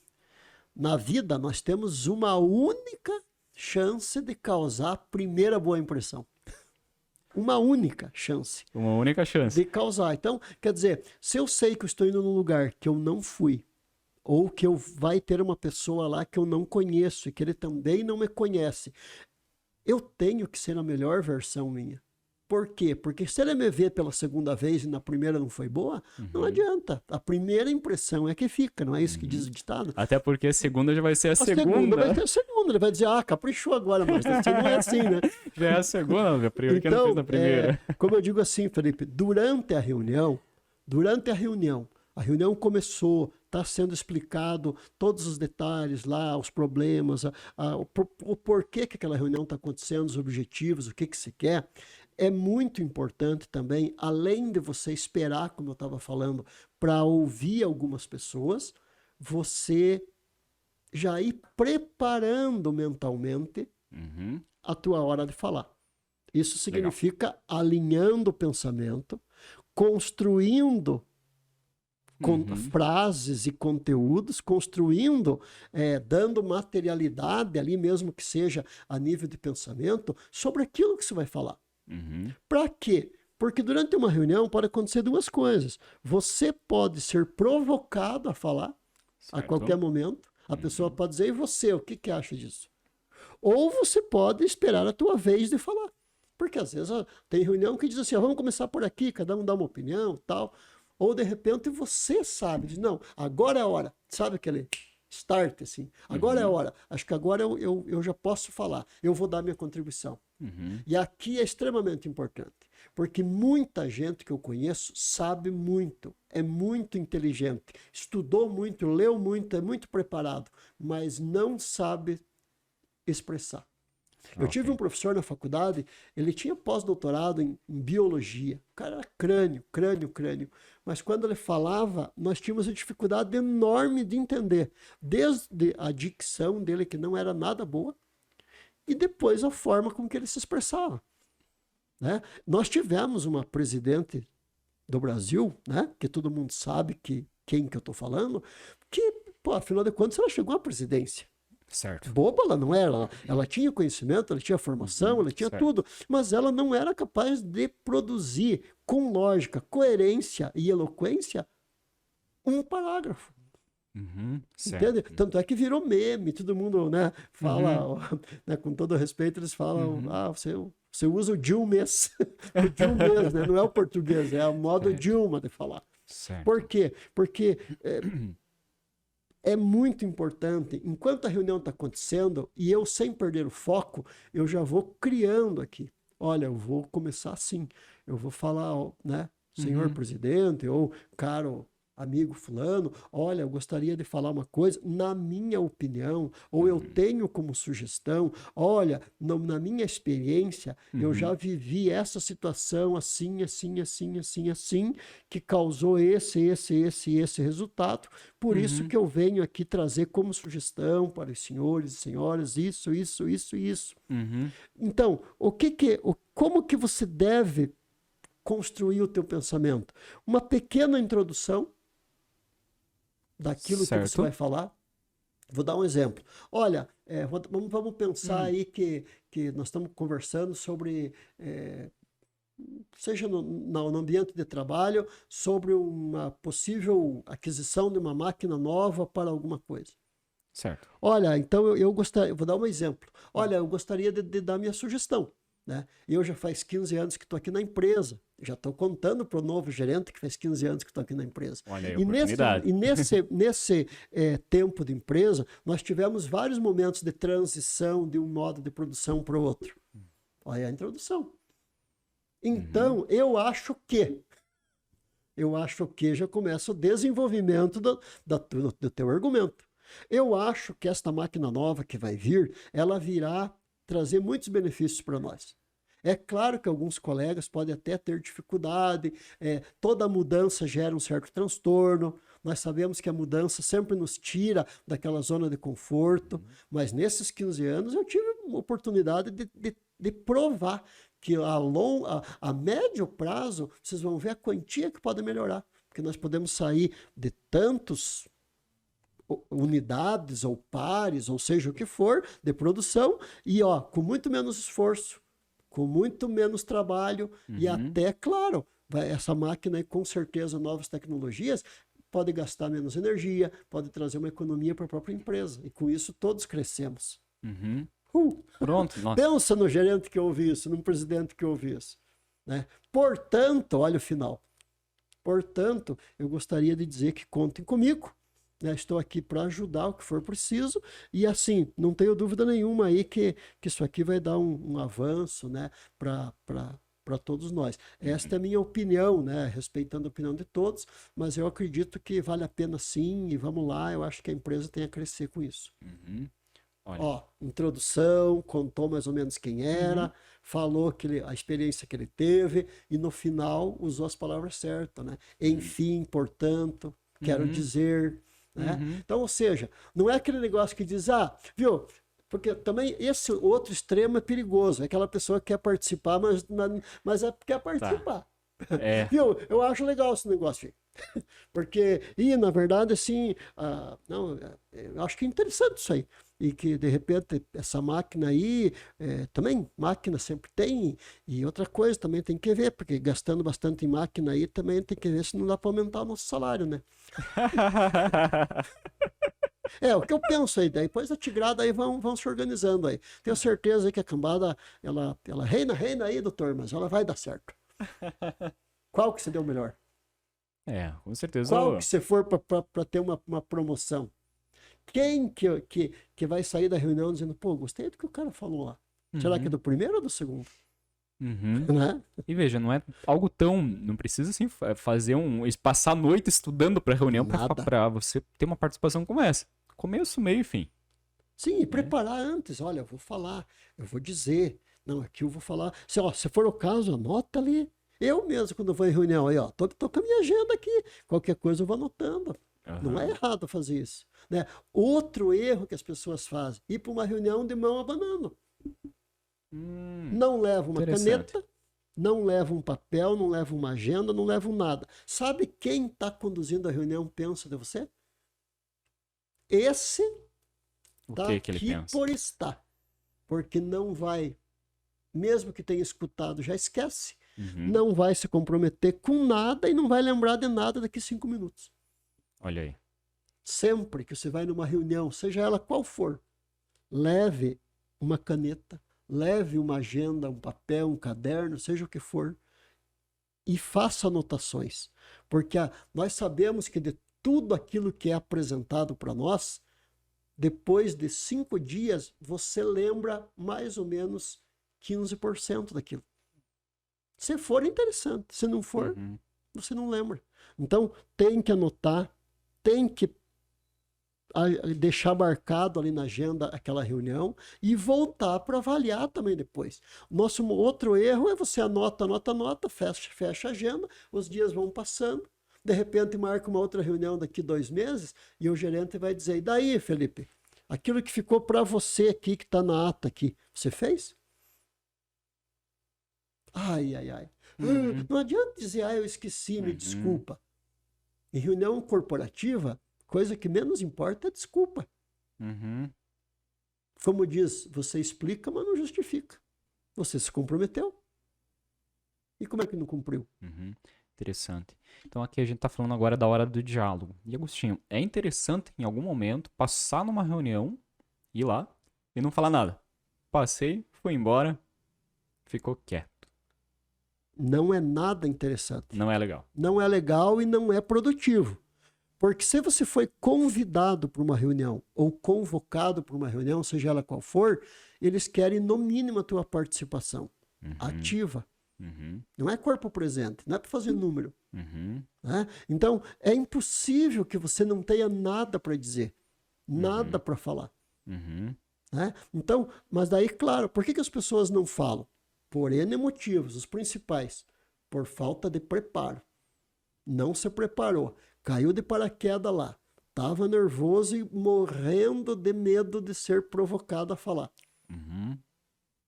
Na vida, nós temos uma única chance de causar a primeira boa impressão. Uma única chance. Uma única chance. De causar. Então, quer dizer, se eu sei que eu estou indo num lugar que eu não fui, ou que vai ter uma pessoa lá que eu não conheço e que ele também não me conhece, eu tenho que ser a melhor versão minha. Por quê? Porque se ele me vê pela segunda vez e na primeira não foi boa, não adianta. A primeira impressão é que fica, não é isso que diz o ditado? Até porque a segunda já vai ser a segunda. A segunda vai ser a segunda. Ele vai dizer, caprichou agora, mas assim, não é assim, né? Já é a segunda, a primeira que não fez na primeira. Como eu digo assim, Felipe, durante a reunião, a reunião começou, está sendo explicado todos os detalhes lá, os problemas, o porquê que aquela reunião está acontecendo, os objetivos, o que se quer. É muito importante também, além de você esperar, como eu estava falando, para ouvir algumas pessoas, você já ir preparando mentalmente a tua hora de falar. Isso significa alinhando o pensamento, construindo frases e conteúdos, construindo, dando materialidade ali mesmo que seja a nível de pensamento, sobre aquilo que você vai falar. Para quê? Porque durante uma reunião pode acontecer duas coisas. Você pode ser provocado a falar a qualquer momento. A pessoa pode dizer, e você, o que acha disso? Ou você pode esperar a tua vez de falar. Porque às vezes tem reunião que diz assim, vamos começar por aqui, cada um dá uma opinião, tal. Ou de repente você sabe, diz, não, agora é a hora. Sabe aquele start, assim? Agora é a hora. Acho que agora eu já posso falar. Eu vou dar minha contribuição. E aqui é extremamente importante. Porque muita gente que eu conheço sabe muito, é muito inteligente, estudou muito, leu muito, é muito preparado, mas não sabe expressar. Eu tive um professor na faculdade, ele tinha pós-doutorado em biologia. O cara era crânio. Mas quando ele falava, nós tínhamos uma dificuldade enorme de entender. Desde a dicção dele, que não era nada boa, e depois a forma com que ele se expressava. Né? Nós tivemos uma presidente do Brasil, né? Que todo mundo sabe quem que eu estou falando, que, afinal de contas, ela chegou à presidência. Certo. Boba ela não era, ela tinha conhecimento, ela tinha formação, ela tinha tudo, mas ela não era capaz de produzir com lógica, coerência e eloquência um parágrafo. Entende? Tanto é que virou meme, todo mundo, né, fala, né, com todo respeito, eles falam, você usa o Dilmes, né? Não é o português, é o modo Dilma de falar. Certo. Por quê? Porque é muito importante, enquanto a reunião está acontecendo, e eu sem perder o foco, eu já vou criando aqui. Olha, eu vou começar assim, eu vou falar, ó, né, senhor Uhum. presidente, ou caro amigo fulano, olha, eu gostaria de falar uma coisa, na minha opinião, ou eu tenho como sugestão, olha, na minha experiência, eu já Uhum. vivi essa situação assim, assim, assim, assim, assim, que causou esse resultado, por isso Uhum. que eu venho aqui trazer como sugestão para os senhores e senhoras isso, isso, isso e isso. Uhum. Então, como que você deve construir o teu pensamento? Uma pequena introdução daquilo que você vai Certo. falar. Vou dar um exemplo. Olha, vamos pensar Hum. aí que nós estamos conversando sobre, seja no ambiente de trabalho, sobre uma possível aquisição de uma máquina nova para alguma coisa. Certo. Olha, então eu gostaria, vou dar um exemplo. Olha, eu gostaria de dar minha sugestão, né? Eu já faz 15 anos que estou aqui na empresa. Já estou contando para o novo gerente que faz 15 anos que estou aqui na empresa. Olha aí, E oportunidade. nesse tempo de empresa, nós tivemos vários momentos de transição de um modo de produção para o outro. Olha a introdução. Uhum. Então, eu acho que já começa o desenvolvimento do teu argumento. Eu acho que esta máquina nova que vai vir, ela virá trazer muitos benefícios para nós. É claro que alguns colegas podem até ter dificuldade, toda mudança gera um certo transtorno, nós sabemos que a mudança sempre nos tira daquela zona de conforto, mas nesses 15 anos eu tive uma oportunidade de provar que a médio prazo vocês vão ver a quantia que pode melhorar, porque nós podemos sair de tantos unidades ou pares, ou seja o que for, de produção, e ó, com muito menos esforço, com muito menos trabalho, e Uhum. até, claro, essa máquina aí, com certeza, novas tecnologias, pode gastar menos energia, pode trazer uma economia para a própria empresa, e com isso todos crescemos. Uhum. Uh! Pronto, nossa. Pensa no gerente que ouve isso, no presidente que ouve isso. Né? Portanto, olha o final. Portanto, eu gostaria de dizer que contem comigo. Né? Estou aqui para ajudar o que for preciso. E assim, não tenho dúvida nenhuma aí que isso aqui vai dar um avanço, né, para todos nós. Esta é a minha opinião, né, respeitando a opinião de todos, mas eu acredito que vale a pena sim, e vamos lá, eu acho que a empresa tem a crescer com isso. Uhum. Olha. Ó, introdução, contou mais ou menos quem Uhum. era, falou a experiência que ele teve e no final usou as palavras certas, né? Enfim, portanto, quero Uhum. dizer, né? Uhum. Então, ou seja, não é aquele negócio que diz, viu? Porque também esse outro extremo é perigoso, é aquela pessoa que quer participar, mas quer Tá. participar. É. Viu? Eu acho legal esse negócio. Porque, e na verdade, assim, não, eu acho que é interessante isso aí. E que, de repente, essa máquina aí, também, máquina sempre tem. E outra coisa também tem que ver, porque gastando bastante em máquina aí, também tem que ver se não dá para aumentar o nosso salário, né? É, o que eu penso aí, daí depois a tigrada aí vão se organizando aí. Tenho certeza aí que a cambada, ela reina aí, doutor, mas ela vai dar certo. Qual que se deu melhor? É, com certeza. Qual que você for para ter uma promoção? Quem que vai sair da reunião dizendo, pô, gostei do que o cara falou lá? Será que é Uhum. do primeiro ou do segundo? Uhum. Né? E veja, não é algo tão. Não precisa assim fazer passar a noite estudando para reunião Nada. para você ter uma participação como essa. Começo, meio e fim. Sim, e Né? preparar antes. Olha, eu vou falar, eu vou dizer. Não, aqui eu vou falar. Se for o caso, anota ali. Eu mesmo, quando vou em reunião, aí, ó, tô com a minha agenda aqui. Qualquer coisa eu vou anotando. Não é Aham. errado fazer isso. Né? Outro erro que as pessoas fazem, ir para uma reunião de mão abanando. Não leva uma Interessante. caneta, não leva um papel, não leva uma agenda, não leva um nada. Sabe quem está conduzindo a reunião pensa de você? Esse O está que ele aqui pensa? por estar. Porque não vai, mesmo que tenha escutado, já esquece. Uhum. Não vai se comprometer com nada e não vai lembrar de nada daqui 5 minutos. Olha aí. Sempre que você vai numa reunião, seja ela qual for, leve uma caneta, leve uma agenda, um papel, um caderno, seja o que for, e faça anotações. Porque nós sabemos que de tudo aquilo que é apresentado para nós, depois de 5 dias, você lembra mais ou menos 15% daquilo. Se for interessante, se não for, você não lembra. Então, tem que anotar, tem que deixar marcado ali na agenda aquela reunião e voltar para avaliar também depois. Nosso outro erro é você anota, fecha a agenda, os dias vão passando, de repente marca uma outra reunião daqui 2 meses e o gerente vai dizer, e daí, Felipe, aquilo que ficou para você aqui, que está na ata aqui, você fez? Ai. Não adianta dizer, eu esqueci, me desculpa. Em reunião corporativa, coisa que menos importa é desculpa. Como diz, você explica, mas não justifica. Você se comprometeu. E como é que não cumpriu? Interessante. Então aqui a gente está falando agora da hora do diálogo. E Agostinho, é interessante em algum momento passar numa reunião, ir lá e não falar nada. Passei, fui embora, ficou quieto. Não é nada interessante. Não é legal. Não é legal e não é produtivo. Porque se você foi convidado para uma reunião ou convocado para uma reunião, seja ela qual for, eles querem no mínimo a tua participação ativa. Não é corpo presente, não é para fazer número. Né? Então, é impossível que você não tenha nada para dizer, nada para falar. Né? Então, mas daí, claro, por que as pessoas não falam? Por N motivos, os principais. Por falta de preparo. Não se preparou. Caiu de paraquedas lá. Estava nervoso e morrendo de medo de ser provocado a falar.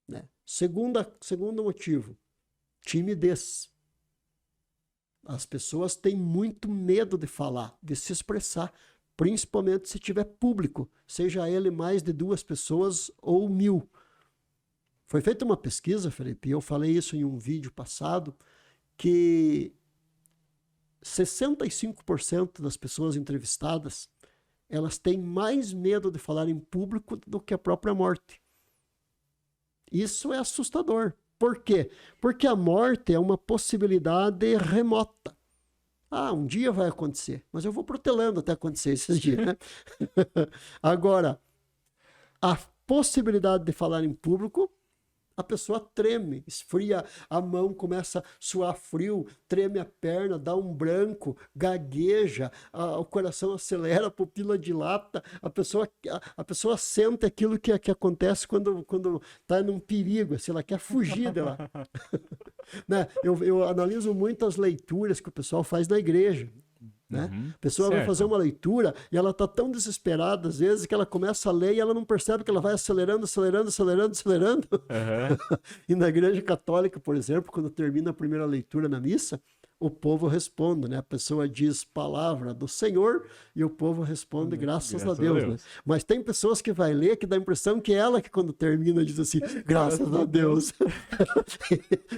Né? Segundo motivo, timidez. As pessoas têm muito medo de falar, de se expressar, principalmente se tiver público, seja ele mais de 2 pessoas ou 1000. Foi feita uma pesquisa, Felipe, e eu falei isso em um vídeo passado, que 65% das pessoas entrevistadas, elas têm mais medo de falar em público do que a própria morte. Isso é assustador. Por quê? Porque a morte é uma possibilidade remota. Um dia vai acontecer, mas eu vou protelando até acontecer esses dias, né? Agora, a possibilidade de falar em público, a pessoa treme, esfria a mão, começa a suar frio, treme a perna, dá um branco, gagueja, o coração acelera, a pupila dilata, a pessoa sente aquilo que acontece quando está num perigo, assim, ela quer fugir dela. Né? Eu analiso muito as leituras que o pessoal faz na igreja. Né? A pessoa vai fazer uma leitura e ela está tão desesperada às vezes que ela começa a ler e ela não percebe que ela vai acelerando. E na igreja católica, por exemplo, quando termina a primeira leitura na missa, o povo responde, né? A pessoa diz palavra do Senhor e o povo responde graças a Deus. Né? Mas tem pessoas que vai ler que dá a impressão que é ela que quando termina diz assim, graças a Deus.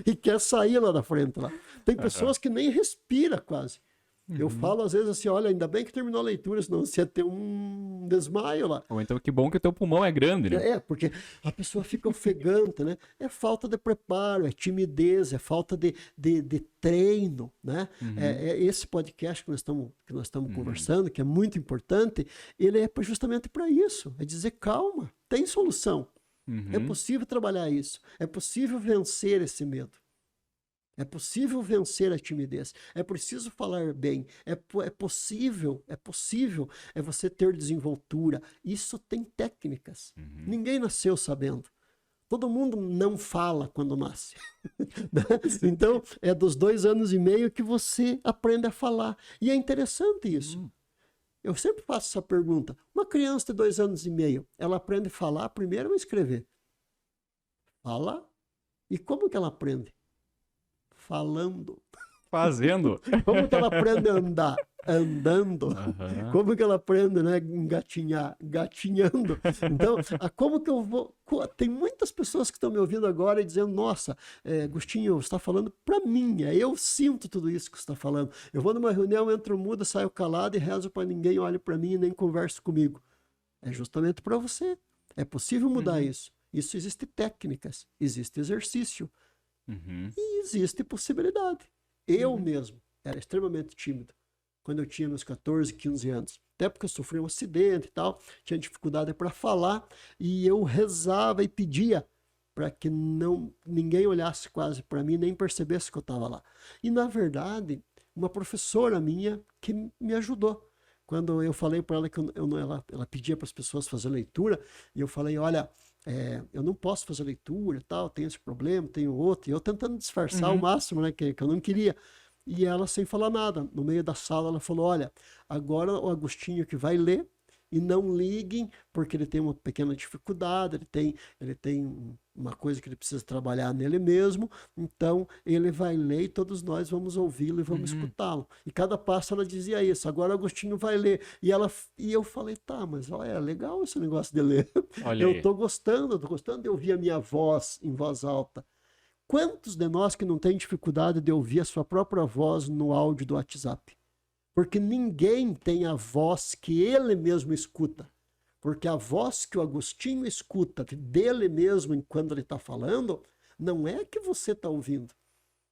E quer sair lá da frente. Lá. Tem pessoas que nem respira quase. Eu falo às vezes assim, olha, ainda bem que terminou a leitura, senão você ia ter um desmaio lá. Ou então que bom que o teu pulmão é grande, né? Porque a pessoa fica ofegante, né? É falta de preparo, é timidez, é falta de treino, né? Esse podcast que nós estamos conversando, que é muito importante, ele é justamente para isso, é dizer calma, tem solução. É possível trabalhar isso, é possível vencer esse medo. É possível vencer a timidez. É preciso falar bem. É possível você ter desenvoltura. Isso tem técnicas. Ninguém nasceu sabendo. Todo mundo não fala quando nasce. Então, é dos 2 anos e meio que você aprende a falar. E é interessante isso. Eu sempre faço essa pergunta. Uma criança de 2 anos e meio, ela aprende a falar primeiro ou escrever? Fala. E como que ela aprende? Falando. Fazendo. Como que ela aprende a andar? Andando. Como que ela aprende, né? Engatinhar? Gatinhando. Então, como que eu vou... Tem muitas pessoas que estão me ouvindo agora e dizendo, nossa, Agostinho, você está falando para mim. Eu sinto tudo isso que você está falando. Eu vou numa reunião, entro mudo, saio calado e rezo para ninguém olhe para mim e nem converse comigo. É justamente para você. É possível mudar isso. Isso existe técnicas, existe exercício. E existe possibilidade. Eu mesmo era extremamente tímido quando eu tinha meus 14, 15 anos. Até porque eu sofri um acidente e tal, tinha dificuldade para falar, e eu rezava e pedia para que ninguém olhasse quase para mim, nem percebesse que eu estava lá. E, na verdade, uma professora minha que me ajudou. Quando eu falei para ela que ela pedia para as pessoas fazer leitura, e eu falei, olha, eu não posso fazer leitura e tal, tenho esse problema, tenho outro, e eu tentando disfarçar ao máximo, né, que eu não queria. E ela, sem falar nada, no meio da sala, ela falou, olha, agora o Agostinho que vai ler, e não liguem, porque ele tem uma pequena dificuldade, ele tem uma coisa que ele precisa trabalhar nele mesmo, então ele vai ler e todos nós vamos ouvi-lo e vamos escutá-lo. E cada passo ela dizia isso, agora o Agostinho vai ler. E eu falei, tá, mas olha, é legal esse negócio de ler. Olha Eu aí. tô gostando de ouvir a minha voz em voz alta. Quantos de nós que não tem dificuldade de ouvir a sua própria voz no áudio do WhatsApp? Porque ninguém tem a voz que ele mesmo escuta. Porque a voz que o Agostinho escuta dele mesmo quando ele está falando, não é que você está ouvindo.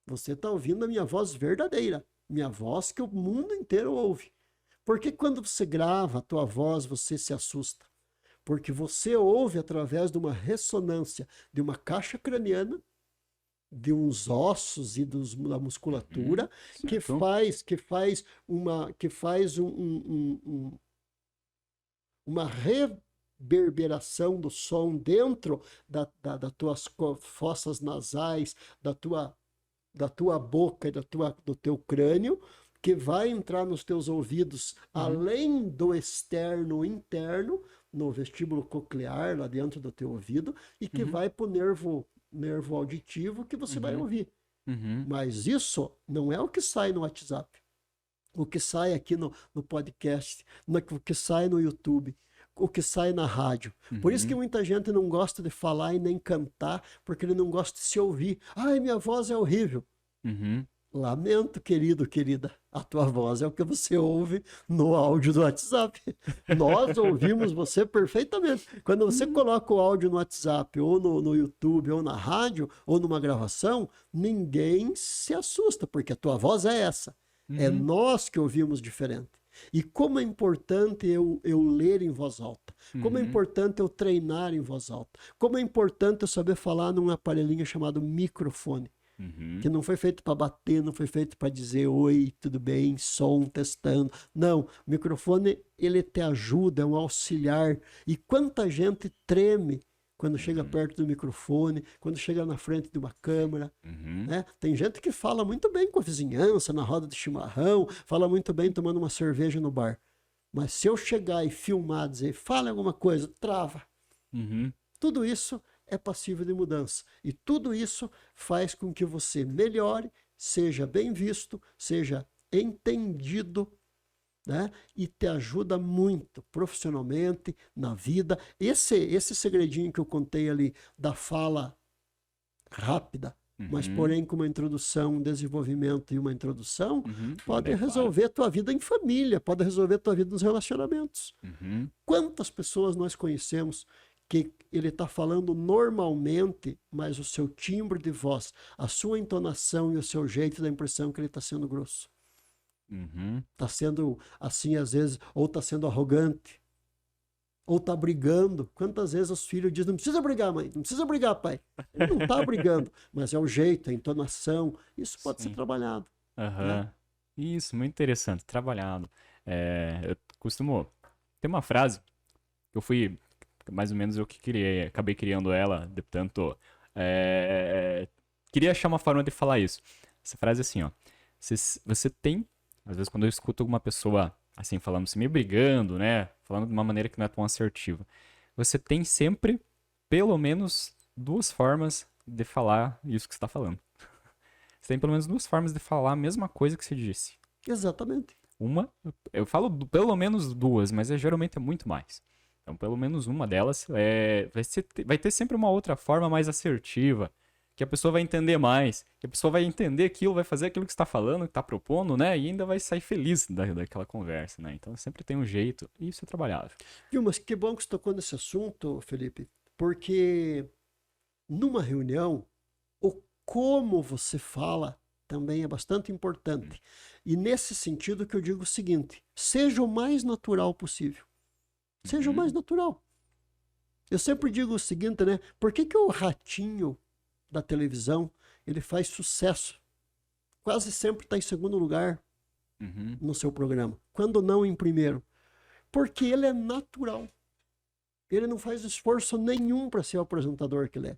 Você está ouvindo a minha voz verdadeira. Minha voz que o mundo inteiro ouve. Porque quando você grava a tua voz, você se assusta. Porque você ouve através de uma ressonância de uma caixa craniana, de uns ossos e da musculatura, que faz uma reverberação do som dentro das tuas fossas nasais, da tua boca e do teu crânio, que vai entrar nos teus ouvidos, além do externo, interno, no vestíbulo coclear, lá dentro do teu ouvido, e que vai para o nervo auditivo que você vai ouvir. Mas isso não é o que sai no WhatsApp, o que sai aqui no podcast, o que sai no YouTube, o que sai na rádio. Por isso que muita gente não gosta de falar e nem cantar, porque ele não gosta de se ouvir. Ai, minha voz é horrível. Lamento, querido, querida, a tua voz é o que você ouve no áudio do WhatsApp. Nós ouvimos você perfeitamente. Quando você coloca o áudio no WhatsApp, ou no YouTube, ou na rádio, ou numa gravação, ninguém se assusta, porque a tua voz é essa. É nós que ouvimos diferente. E como é importante eu ler em voz alta. Como é importante eu treinar em voz alta. Como é importante eu saber falar num aparelhinho chamado microfone. Que não foi feito para bater, não foi feito para dizer oi, tudo bem, som, testando. Não, o microfone, ele te ajuda, é um auxiliar. E quanta gente treme quando chega perto do microfone, quando chega na frente de uma câmera. Né? Tem gente que fala muito bem com a vizinhança, na roda de chimarrão, fala muito bem tomando uma cerveja no bar. Mas se eu chegar e filmar, dizer, fala alguma coisa, trava. Tudo isso é passível de mudança. E tudo isso faz com que você melhore, seja bem visto, seja entendido, né? E te ajuda muito profissionalmente, na vida. Esse segredinho que eu contei ali da fala rápida, mas porém com uma introdução, um desenvolvimento e uma introdução, pode resolver a tua vida em família, pode resolver a tua vida nos relacionamentos. Quantas pessoas nós conhecemos que ele está falando normalmente, mas o seu timbre de voz, a sua entonação e o seu jeito dá a impressão que ele está sendo grosso. Está sendo assim, às vezes, ou está sendo arrogante, ou está brigando. Quantas vezes os filhos dizem, não precisa brigar, mãe, não precisa brigar, pai. Ele não está brigando, mas é o jeito, a entonação. Isso pode ser trabalhado. Né? Isso, muito interessante, trabalhado. Eu costumo... Tem uma frase que eu fui... Mais ou menos eu que criei, acabei criando ela, de tanto... Queria achar uma forma de falar isso. Essa frase é assim, ó. Você tem... Às vezes quando eu escuto alguma pessoa assim, falando assim, meio brigando, né? Falando de uma maneira que não é tão assertiva. Você tem sempre, pelo menos, duas formas de falar isso que você está falando. Você tem pelo menos duas formas de falar a mesma coisa que você disse. Exatamente. Uma, eu falo pelo menos duas, mas geralmente é muito mais. Então, pelo menos uma delas vai ter sempre uma outra forma mais assertiva, que a pessoa vai entender mais, que a pessoa vai entender aquilo, vai fazer aquilo que está falando, que está propondo, né? E ainda vai sair feliz daquela conversa, né? Então, sempre tem um jeito, e isso é trabalhável. Viu, mas que bom que você tocou nesse assunto, Felipe, porque numa reunião, o como você fala também é bastante importante. E nesse sentido que eu digo o seguinte, seja o mais natural possível. Seja o mais natural. Eu sempre digo o seguinte, né? Por que o ratinho da televisão, ele faz sucesso? Quase sempre está em segundo lugar no seu programa. Quando não em primeiro. Porque ele é natural. Ele não faz esforço nenhum para ser o apresentador que ele é.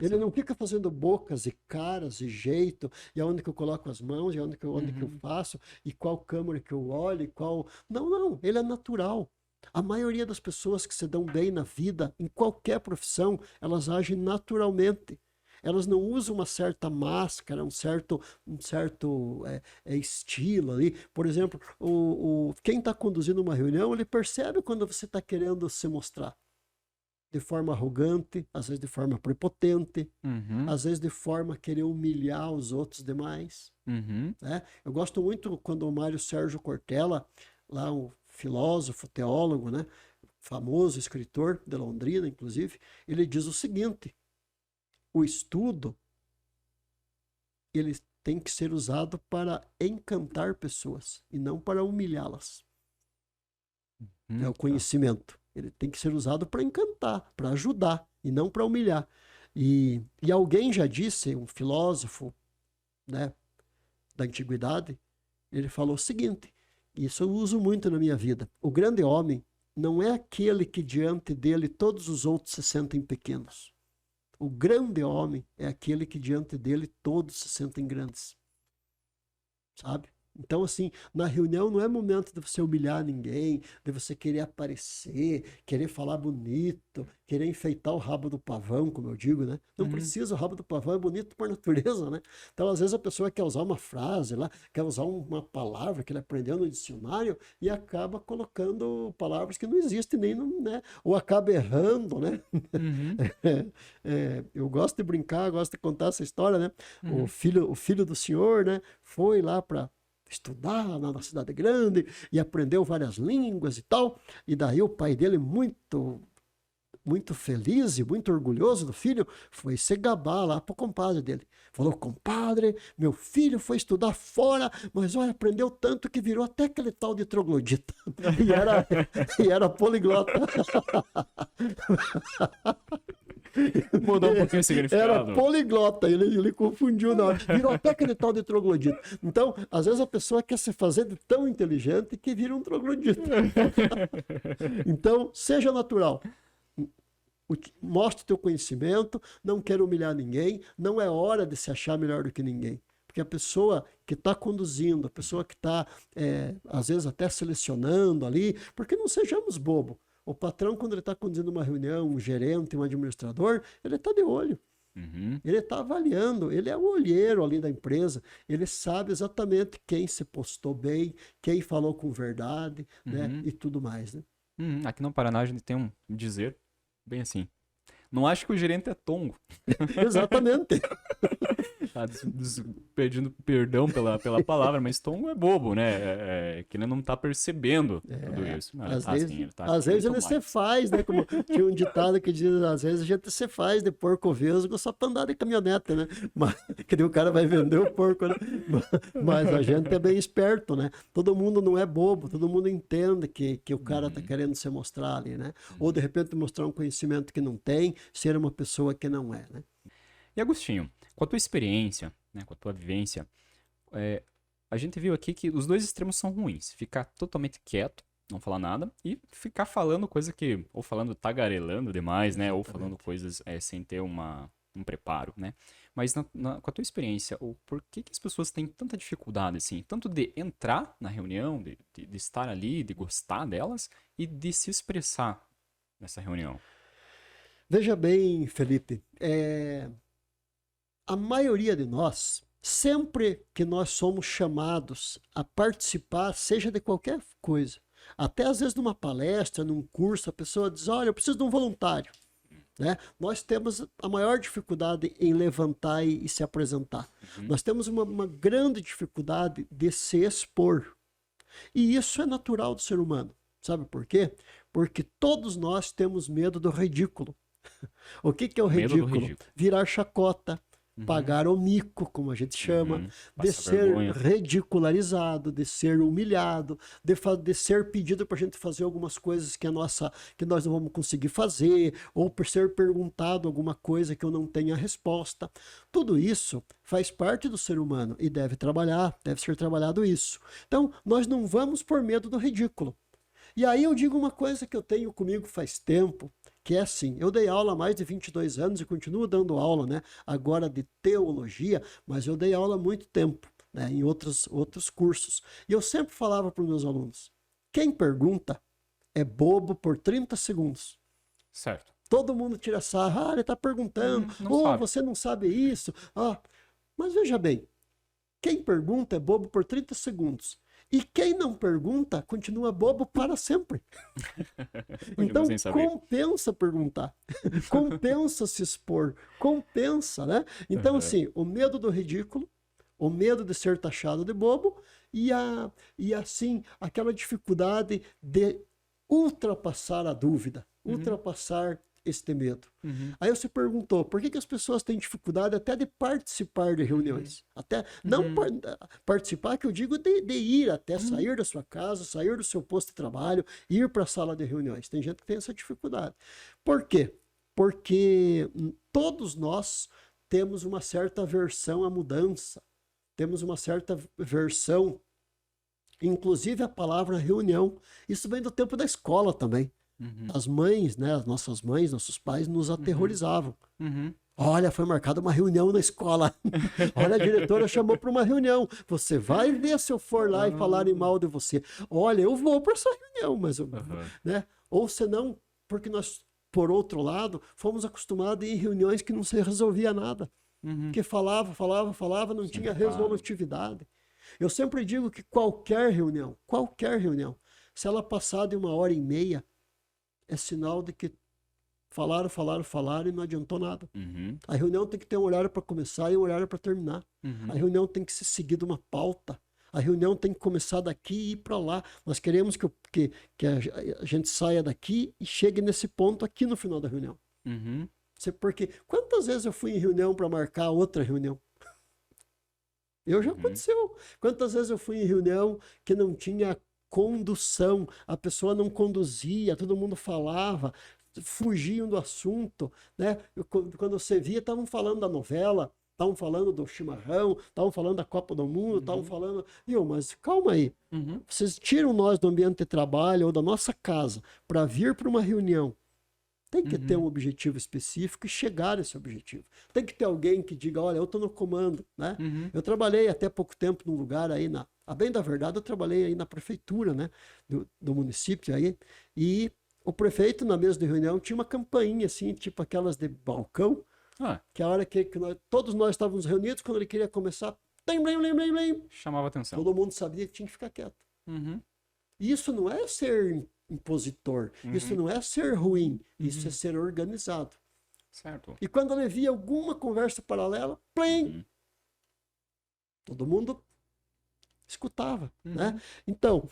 Ele não fica fazendo bocas e caras e jeito, e aonde que eu coloco as mãos, e onde que eu faço, e qual câmera que eu olho, e qual... Não, ele é natural. A maioria das pessoas que se dão bem na vida, em qualquer profissão, elas agem naturalmente. Elas não usam uma certa máscara, um certo estilo ali. Por exemplo, quem está conduzindo uma reunião, ele percebe quando você está querendo se mostrar. De forma arrogante, às vezes de forma prepotente, às vezes de forma a querer humilhar os outros demais. Né? Eu gosto muito quando o Mário Sérgio Cortella, lá um filósofo, teólogo, né? Famoso escritor de Londrina, inclusive, ele diz o seguinte: o estudo, ele tem que ser usado para encantar pessoas e não para humilhá-las. É o conhecimento. Ele tem que ser usado para encantar, para ajudar e não para humilhar. E alguém já disse, um filósofo, né, da antiguidade, ele falou o seguinte, isso eu uso muito na minha vida: o grande homem não é aquele que diante dele todos os outros se sentem pequenos. O grande homem é aquele que diante dele todos se sentem grandes. Sabe? Então, assim, na reunião não é momento de você humilhar ninguém, de você querer aparecer, querer falar bonito, querer enfeitar o rabo do pavão, como eu digo, né? Não precisa, o rabo do pavão é bonito por natureza, né? Então, às vezes a pessoa quer usar uma frase lá, quer usar uma palavra que ele aprendeu no dicionário e acaba colocando palavras que não existem nem, né? Ou acaba errando, né? Eu gosto de brincar, gosto de contar essa história, né? O filho do senhor, né? Foi lá para estudar na cidade grande e aprendeu várias línguas e tal, e daí o pai dele, muito feliz e muito orgulhoso do filho, foi se gabar lá pro compadre dele. Falou: compadre, meu filho foi estudar fora, mas olha, aprendeu tanto que virou até aquele tal de troglodita. E era poliglota. Mudou um pouquinho o significado. Era poliglota, ele confundiu na hora. Virou até aquele tal de troglodita. Então, às vezes a pessoa quer se fazer de tão inteligente que vira um troglodita. Então, seja natural. Mostre teu conhecimento, não quero humilhar ninguém, não é hora de se achar melhor do que ninguém. Porque a pessoa que está conduzindo, a pessoa que está, às vezes, até selecionando ali, porque não sejamos bobo. O patrão, quando ele está conduzindo uma reunião, um gerente, um administrador, ele está de olho. Ele está avaliando, ele é o olheiro ali da empresa, ele sabe exatamente quem se postou bem, quem falou com verdade, né, e tudo mais. Né? Aqui no Paraná a gente tem um dizer bem assim: não acho que o gerente é tongo. Exatamente. Pedindo perdão pela palavra, mas tongo é bobo, né? Que ele não tá percebendo tudo isso. Às vezes ele se faz, né? Como tinha um ditado que diz: às vezes a gente se faz de porco vesgo só pra andar de caminhonete, né? Mas, que o cara vai vender o porco, né? Mas a gente é bem esperto, né? Todo mundo não é bobo, todo mundo entende que o cara tá querendo se mostrar ali, né? Ou de repente mostrar um conhecimento que não tem, ser uma pessoa que não é, né? E Agostinho, com a tua experiência, né, com a tua vivência, a gente viu aqui que os dois extremos são ruins. Ficar totalmente quieto, não falar nada, e ficar falando coisa que, ou falando tagarelando demais, né, ou falando coisas sem ter um preparo, né. Mas com a tua experiência, por que as pessoas têm tanta dificuldade, assim, tanto de entrar na reunião, de estar ali, de gostar delas, e de se expressar nessa reunião? Veja bem, Felipe, a maioria de nós, sempre que nós somos chamados a participar, seja de qualquer coisa, até às vezes numa palestra, num curso, a pessoa diz: olha, eu preciso de um voluntário. Né? Nós temos a maior dificuldade em levantar e se apresentar. Nós temos uma grande dificuldade de se expor. E isso é natural do ser humano. Sabe por quê? Porque todos nós temos medo do ridículo. O que é o ridículo? Virar chacota, pagar o mico, como a gente chama, de Passa ser vergonha. ridicularizado, de ser humilhado, de ser pedido para a gente fazer algumas coisas que nós não vamos conseguir fazer, ou por ser perguntado alguma coisa que eu não tenha resposta. Tudo isso faz parte do ser humano e deve ser trabalhado isso. Então, nós não vamos por medo do ridículo. E aí eu digo uma coisa que eu tenho comigo faz tempo, que é assim, eu dei aula há mais de 22 anos e continuo dando aula, né, agora de teologia, mas eu dei aula há muito tempo, né, em outros cursos. E eu sempre falava para os meus alunos, quem pergunta é bobo por 30 segundos. Certo. Todo mundo tira sarro, ele está perguntando, Não sabe. você não sabe isso. Mas veja bem, quem pergunta é bobo por 30 segundos. E quem não pergunta continua bobo para sempre. Então, compensa perguntar, compensa se expor, compensa, né? Então, assim, o medo do ridículo, o medo de ser taxado de bobo e assim, aquela dificuldade de ultrapassar a dúvida, ultrapassar este medo. Aí você perguntou, por que as pessoas têm dificuldade até de participar de reuniões? Até não participar, que eu digo de ir até sair da sua casa, sair do seu posto de trabalho, ir para a sala de reuniões. Tem gente que tem essa dificuldade. Por quê? Porque todos nós temos uma certa aversão à mudança, temos uma certa aversão, inclusive a palavra reunião. Isso vem do tempo da escola também. As mães, né, as nossas mães, nossos pais nos aterrorizavam. Olha, foi marcada uma reunião na escola. Olha, a diretora chamou para uma reunião. Você vai ver se eu for lá e falarem mal de você. Olha, eu vou para essa reunião, mas né? Ou senão, porque nós, por outro lado, fomos acostumados a ir em reuniões que não se resolvia nada. Que falava, não tinha resolutividade. Eu sempre digo que qualquer reunião, se ela passar de 1h30, é sinal de que falaram e não adiantou nada. A reunião tem que ter um horário para começar e um horário para terminar. A reunião tem que ser seguida uma pauta. A reunião tem que começar daqui e ir para lá. Nós queremos que a gente saia daqui e chegue nesse ponto aqui no final da reunião. Porque quantas vezes eu fui em reunião para marcar outra reunião? Já aconteceu. Quantas vezes eu fui em reunião que não tinha condução, a pessoa não conduzia, todo mundo falava, fugiam do assunto, né? Quando você via, estavam falando da novela, estavam falando do chimarrão, estavam falando da Copa do Mundo, estavam falando... mas calma aí, vocês tiram nós do ambiente de trabalho ou da nossa casa para vir para uma reunião. Tem que ter um objetivo específico e chegar a esse objetivo. Tem que ter alguém que diga, olha, eu estou no comando, né? Eu trabalhei até pouco tempo num lugar aí, a bem da verdade, eu trabalhei aí na prefeitura, né? Do município aí, e o prefeito, na mesa de reunião, tinha uma campainha assim, tipo aquelas de balcão, que a hora que todos nós estávamos reunidos, quando ele queria começar, chamava atenção. Todo mundo sabia que tinha que ficar quieto. E isso não é ser impositor, isso não é ser ruim, isso é ser organizado. Certo. E quando ele via alguma conversa paralela, todo mundo escutava, né? Então,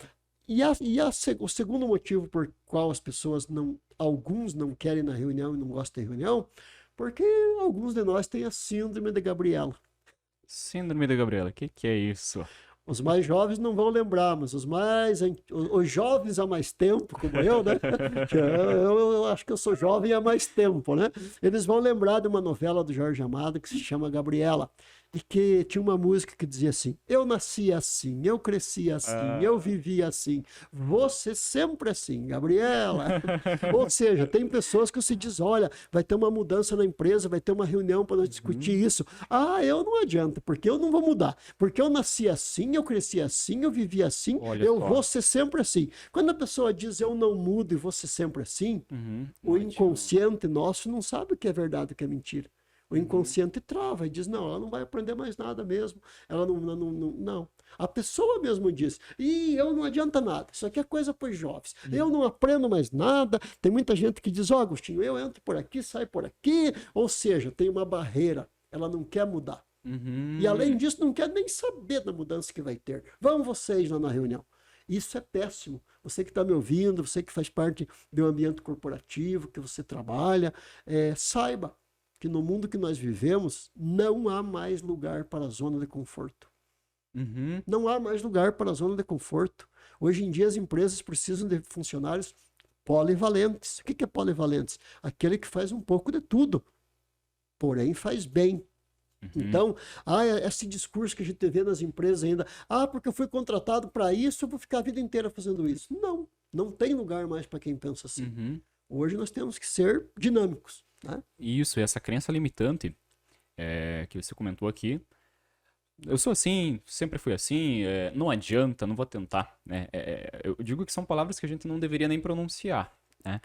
o segundo motivo por qual as pessoas alguns não querem ir na reunião e não gostam de reunião, porque alguns de nós têm a síndrome de Gabriela. Síndrome de Gabriela, o que é isso? Os mais jovens não vão lembrar, mas os jovens há mais tempo, como eu, né? Eu acho que eu sou jovem há mais tempo, né? Eles vão lembrar de uma novela do Jorge Amado que se chama Gabriela, e que tinha uma música que dizia assim: eu nasci assim, eu cresci assim, eu vivi assim, você sempre assim, Gabriela. Ou seja, tem pessoas que se diz, olha, vai ter uma mudança na empresa, vai ter uma reunião para nós discutir isso. Eu não adianta, porque eu não vou mudar, porque eu nasci assim, eu cresci assim, eu vivi assim, vou ser sempre assim. Quando a pessoa diz eu não mudo e vou ser sempre assim, o inconsciente nosso não sabe o que é verdade e o que é mentira. O inconsciente trava e diz, não, ela não vai aprender mais nada mesmo. Ela não. A pessoa mesmo diz, eu não adianta nada. Isso aqui é coisa para os jovens. Eu não aprendo mais nada. Tem muita gente que diz, Agostinho, eu entro por aqui, saio por aqui. Ou seja, tem uma barreira. Ela não quer mudar. E além disso, não quer nem saber da mudança que vai ter. Vão vocês lá na reunião. Isso é péssimo. Você que está me ouvindo, você que faz parte do ambiente corporativo, que você trabalha, saiba que no mundo que nós vivemos não há mais lugar para a zona de conforto. Uhum. Não há mais lugar para a zona de conforto. Hoje em dia as empresas precisam de funcionários polivalentes. O que é polivalentes? Aquele que faz um pouco de tudo, porém faz bem. Então, esse discurso que a gente vê nas empresas ainda, porque eu fui contratado para isso, eu vou ficar a vida inteira fazendo isso. Não, não tem lugar mais para quem pensa assim. Hoje nós temos que ser dinâmicos, né? Isso, e essa crença limitante que você comentou aqui, eu sou assim, sempre fui assim, não adianta, não vou tentar, né? Eu digo que são palavras que a gente não deveria nem pronunciar, né?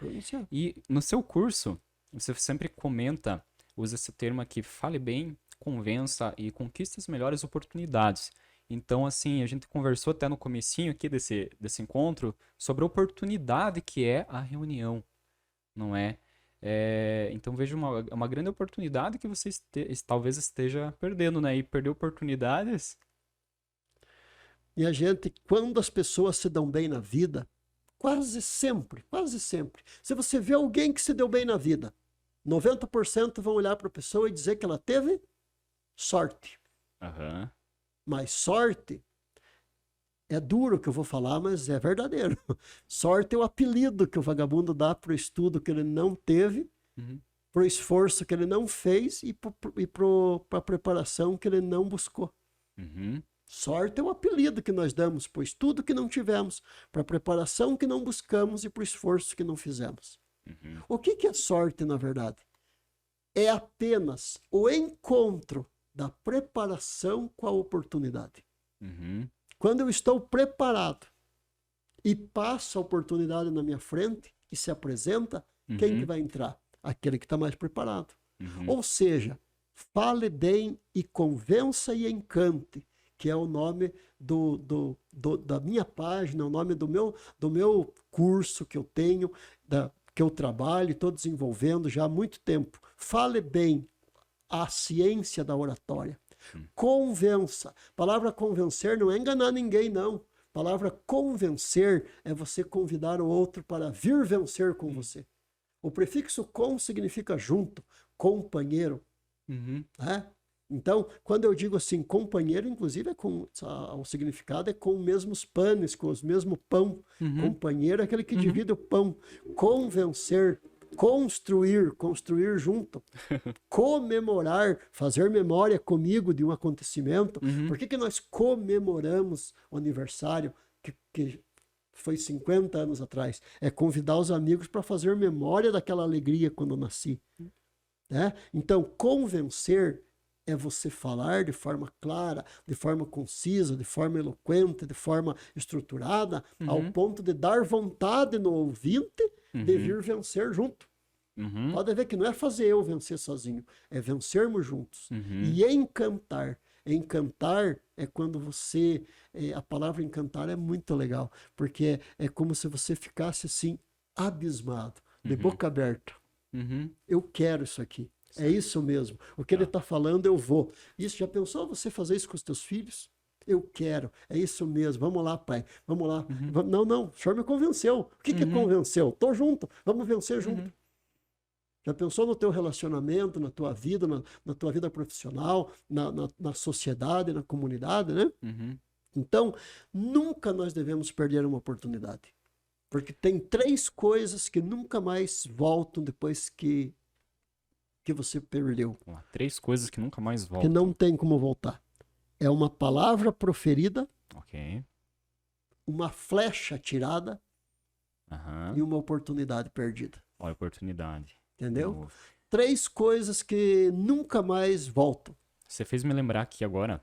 E no seu curso, você sempre comenta, usa esse termo aqui, fale bem, convença e conquiste as melhores oportunidades. Então, assim, a gente conversou até no comecinho aqui desse encontro sobre a oportunidade que é a reunião, não é? Então vejo uma grande oportunidade que você talvez esteja perdendo, né? E perder oportunidades. E a gente, quando as pessoas se dão bem na vida, quase sempre, se você vê alguém que se deu bem na vida, 90% vão olhar para a pessoa e dizer que ela teve sorte. Uhum. Mas sorte é duro o que eu vou falar, mas é verdadeiro. Sorte é o apelido que o vagabundo dá para o estudo que ele não teve, para o esforço que ele não fez e para a preparação que ele não buscou. Sorte é o apelido que nós damos para o estudo que não tivemos, para a preparação que não buscamos e para o esforço que não fizemos. O que é sorte, na verdade? É apenas o encontro da preparação com a oportunidade. Quando eu estou preparado e passo a oportunidade na minha frente e se apresenta, quem que vai entrar? Aquele que está mais preparado. Ou seja, fale bem e convença e encante, que é o nome da minha página, o nome do meu curso que eu tenho, que eu trabalho e estou desenvolvendo já há muito tempo. Fale bem a ciência da oratória. Convença. A palavra convencer não é enganar ninguém, não. A palavra convencer é você convidar o outro para vir vencer com você. O prefixo com significa junto, companheiro. Né? Então, quando eu digo assim, companheiro, inclusive o significado é com os mesmos panes, com os mesmos pão. Companheiro é aquele que divide o pão. Convencer, construir junto, comemorar, fazer memória comigo de um acontecimento. Por que nós comemoramos o aniversário que foi 50 anos atrás? É convidar os amigos para fazer memória daquela alegria quando eu nasci. Né? Então, convencer é você falar de forma clara, de forma concisa, de forma eloquente, de forma estruturada, ao ponto de dar vontade no ouvinte de vir vencer junto. Pode ver que não é fazer eu vencer sozinho, é vencermos juntos. E encantar. Encantar é quando você... a palavra encantar é muito legal, porque é como se você ficasse assim, abismado, de boca aberta. Eu quero isso aqui. É isso mesmo. O que ele está falando, eu vou. Isso, já pensou você fazer isso com os teus filhos? Eu quero. É isso mesmo. Vamos lá, pai. Vamos lá. Não. O senhor me convenceu. O que é convenceu? Tô junto. Vamos vencer junto. Já pensou no teu relacionamento, na tua vida, na tua vida profissional, na sociedade, na comunidade, né? Então, nunca nós devemos perder uma oportunidade. Porque tem 3 coisas que nunca mais voltam depois que você perdeu. 3 coisas que nunca mais voltam. Que não tem como voltar. É uma palavra proferida, uma flecha atirada e uma oportunidade perdida. Olha a oportunidade. Entendeu? 3 coisas que nunca mais voltam. Você fez me lembrar aqui agora,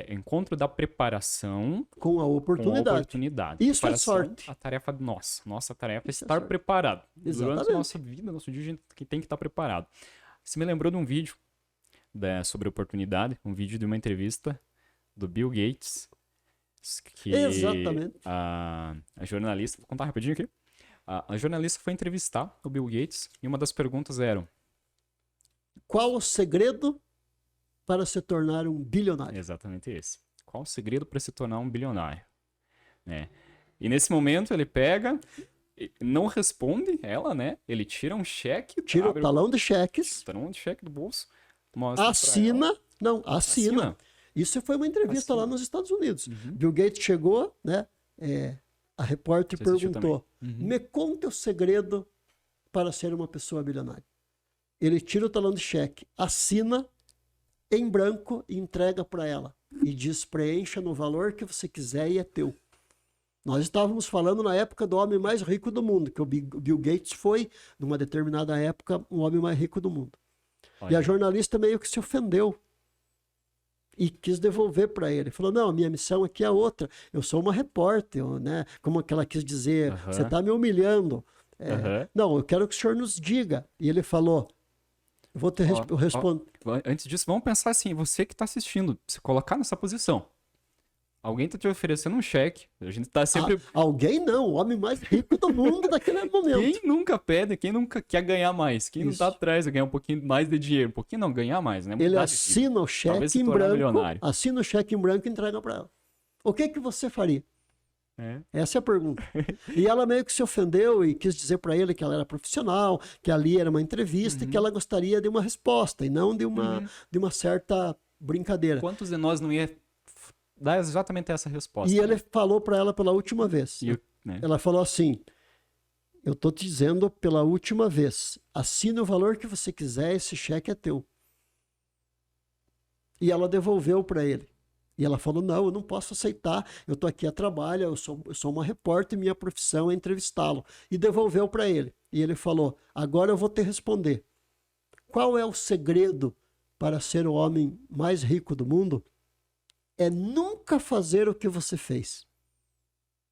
encontro da preparação com a oportunidade. Isso preparação, é sorte. A tarefa nossa tarefa é estar preparado. Exatamente. Durante a nossa vida, nosso dia, a gente tem que estar preparado. Você me lembrou de um vídeo sobre oportunidade, um vídeo de uma entrevista do Bill Gates, que Exatamente. A jornalista, vou contar rapidinho aqui, a jornalista foi entrevistar o Bill Gates e uma das perguntas era: qual o segredo para se tornar um bilionário? Exatamente esse. Qual o segredo para se tornar um bilionário? E nesse momento ele pega, não responde ela, né? Ele tira um cheque, Tira o abre talão de cheques, o talão de cheque do bolso, mostra pra assina, não, assina. Assina. Isso foi uma entrevista lá Assina. nos Estados Unidos. Uhum. Bill Gates chegou, né? A repórter Você assistiu perguntou: também? Uhum. me conte o segredo para ser uma pessoa bilionária. Ele tira o talão de cheque, assina em branco e entrega para ela. E diz: preencha no valor que você quiser e é teu. Nós estávamos falando na época do homem mais rico do mundo, que o Bill Gates foi, numa determinada época, o homem mais rico do mundo. E Olha. a jornalista meio que se ofendeu e quis devolver para ele. Falou: não, a minha missão aqui é outra. Eu sou uma repórter, né? Como que ela quis dizer, Aham. você está me humilhando. Aham. Não, eu quero que o senhor nos diga. E ele falou: eu vou te Ó, responder. Antes disso, vamos pensar assim, você que tá assistindo, se colocar nessa posição. Alguém tá te oferecendo um cheque. A gente tá sempre. Alguém não, o homem mais rico do mundo naquele momento. Quem nunca pede, quem nunca quer ganhar mais? Quem não tá Isso. atrás de ganhar um pouquinho mais de dinheiro? Um pouquinho não, ganhar mais, né? Ele Mudar de vida. assina o Talvez cheque se em tornar branco, milionário. assina o cheque em branco e entrega para ela. O que que você faria? É. Essa é a pergunta. E ela meio que se ofendeu e quis dizer para ele que ela era profissional, que ali era uma entrevista e que ela gostaria de uma resposta e não de uma certa brincadeira. Quantos de nós não ia dar exatamente essa resposta? E ele né? falou para ela pela última vez. Né? Ela falou assim: eu tô te dizendo pela última vez, assine o valor que você quiser, esse cheque é teu. E ela devolveu para ele. E ela falou: não, eu não posso aceitar, eu tô aqui a trabalho, eu sou uma repórter e minha profissão é entrevistá-lo. E devolveu para ele. E ele falou: agora eu vou te responder. Qual é o segredo para ser o homem mais rico do mundo? É nunca fazer o que você fez.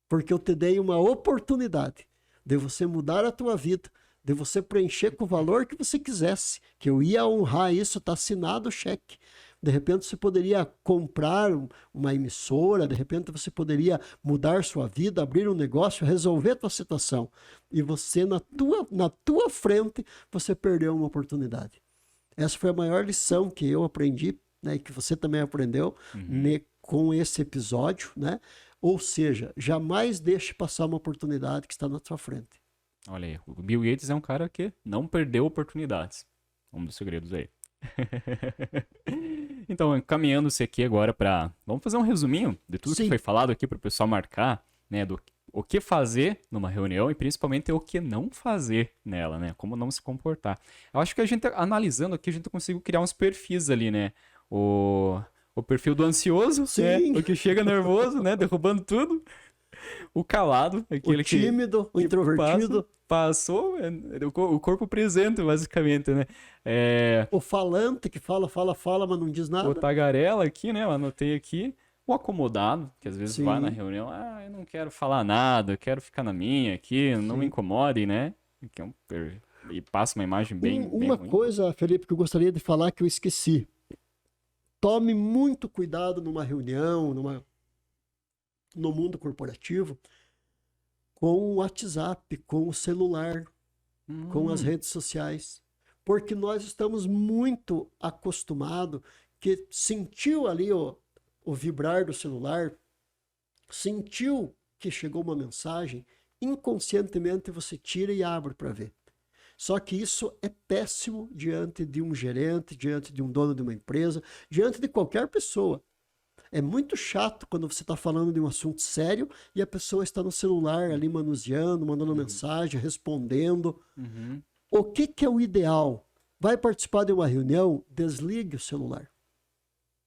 Porque eu te dei uma oportunidade de você mudar a tua vida, de você preencher com o valor que você quisesse, que eu ia honrar isso, está assinado o cheque. De repente você poderia comprar uma emissora, de repente você poderia mudar sua vida, abrir um negócio, resolver a tua situação. E você, na tua frente, você perdeu uma oportunidade. Essa foi a maior lição que eu aprendi, né, e que você também aprendeu com esse episódio, né? Ou seja, jamais deixe passar uma oportunidade que está na sua frente. Olha aí, o Bill Gates é um cara que não perdeu oportunidades. Um dos segredos aí. Então, caminhando-se aqui agora para... Vamos fazer um resuminho de tudo Sim. que foi falado aqui para o pessoal marcar, né? Do o que fazer numa reunião e principalmente o que não fazer nela, né? Como não se comportar. Eu acho que a gente, analisando aqui, a gente conseguiu criar uns perfis ali, né? O perfil do ansioso, né? Sim. O que chega nervoso, né? Derrubando tudo. O calado, aquele O tímido, o introvertido. Passou, o corpo presente, basicamente, né? O falante que fala, mas não diz nada. O tagarela aqui, né? Eu anotei aqui. O acomodado, que às vezes Sim. vai na reunião, eu não quero falar nada, eu quero ficar na minha aqui, não me incomodem, né? E passa uma imagem bem Uma ruim. coisa, Felipe, que eu gostaria de falar que eu esqueci. Tome muito cuidado numa reunião, no mundo corporativo, com o WhatsApp, com o celular, com as redes sociais. Porque nós estamos muito acostumados que sentiu ali o vibrar do celular, sentiu que chegou uma mensagem, inconscientemente você tira e abre para ver. Só que isso é péssimo diante de um gerente, diante de um dono de uma empresa, diante de qualquer pessoa. É muito chato quando você está falando de um assunto sério e a pessoa está no celular ali manuseando, mandando mensagem, respondendo. O que é o ideal? Vai participar de uma reunião? Desligue o celular.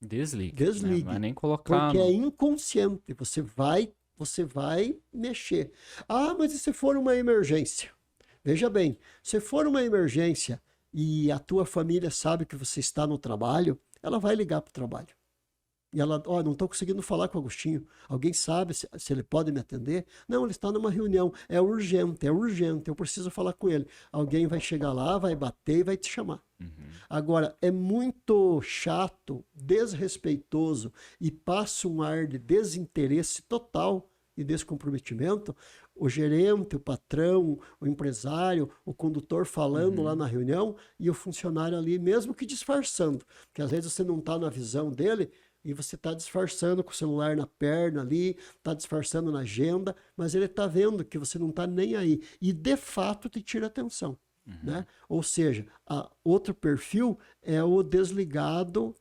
Desligue. Desligue. Não vai nem colocar. Porque é inconsciente. Você vai mexer. Ah, mas e se for uma emergência? Veja bem, se for uma emergência e a tua família sabe que você está no trabalho, ela vai ligar para o trabalho. E ela, não estou conseguindo falar com o Agostinho. Alguém sabe se ele pode me atender? Não, ele está numa reunião. É urgente, eu preciso falar com ele. Alguém vai chegar lá, vai bater e vai te chamar. Agora, é muito chato, desrespeitoso e passa um ar de desinteresse total e descomprometimento. O gerente, o patrão, o empresário, o condutor falando lá na reunião e o funcionário ali, mesmo que disfarçando. Porque às vezes você não está na visão dele, e você está disfarçando com o celular na perna ali, está disfarçando na agenda, mas ele está vendo que você não está nem aí. E, de fato, te tira atenção. Né? Ou seja, outro perfil é o desligado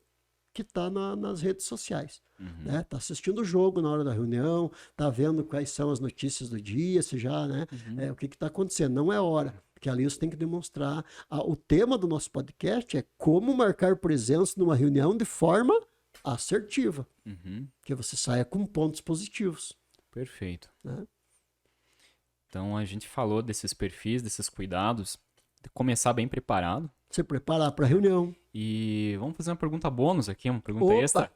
que está nas redes sociais. Né? Tá assistindo o jogo na hora da reunião, tá vendo quais são as notícias do dia, se já, né? O que está acontecendo. Não é hora, porque ali você tem que demonstrar. O tema do nosso podcast é como marcar presença numa reunião de forma assertiva, que você saia com pontos positivos. Perfeito. Né? Então a gente falou desses perfis, desses cuidados, de começar bem preparado. Se preparar para a reunião. E vamos fazer uma pergunta bônus aqui, uma pergunta Opa! extra.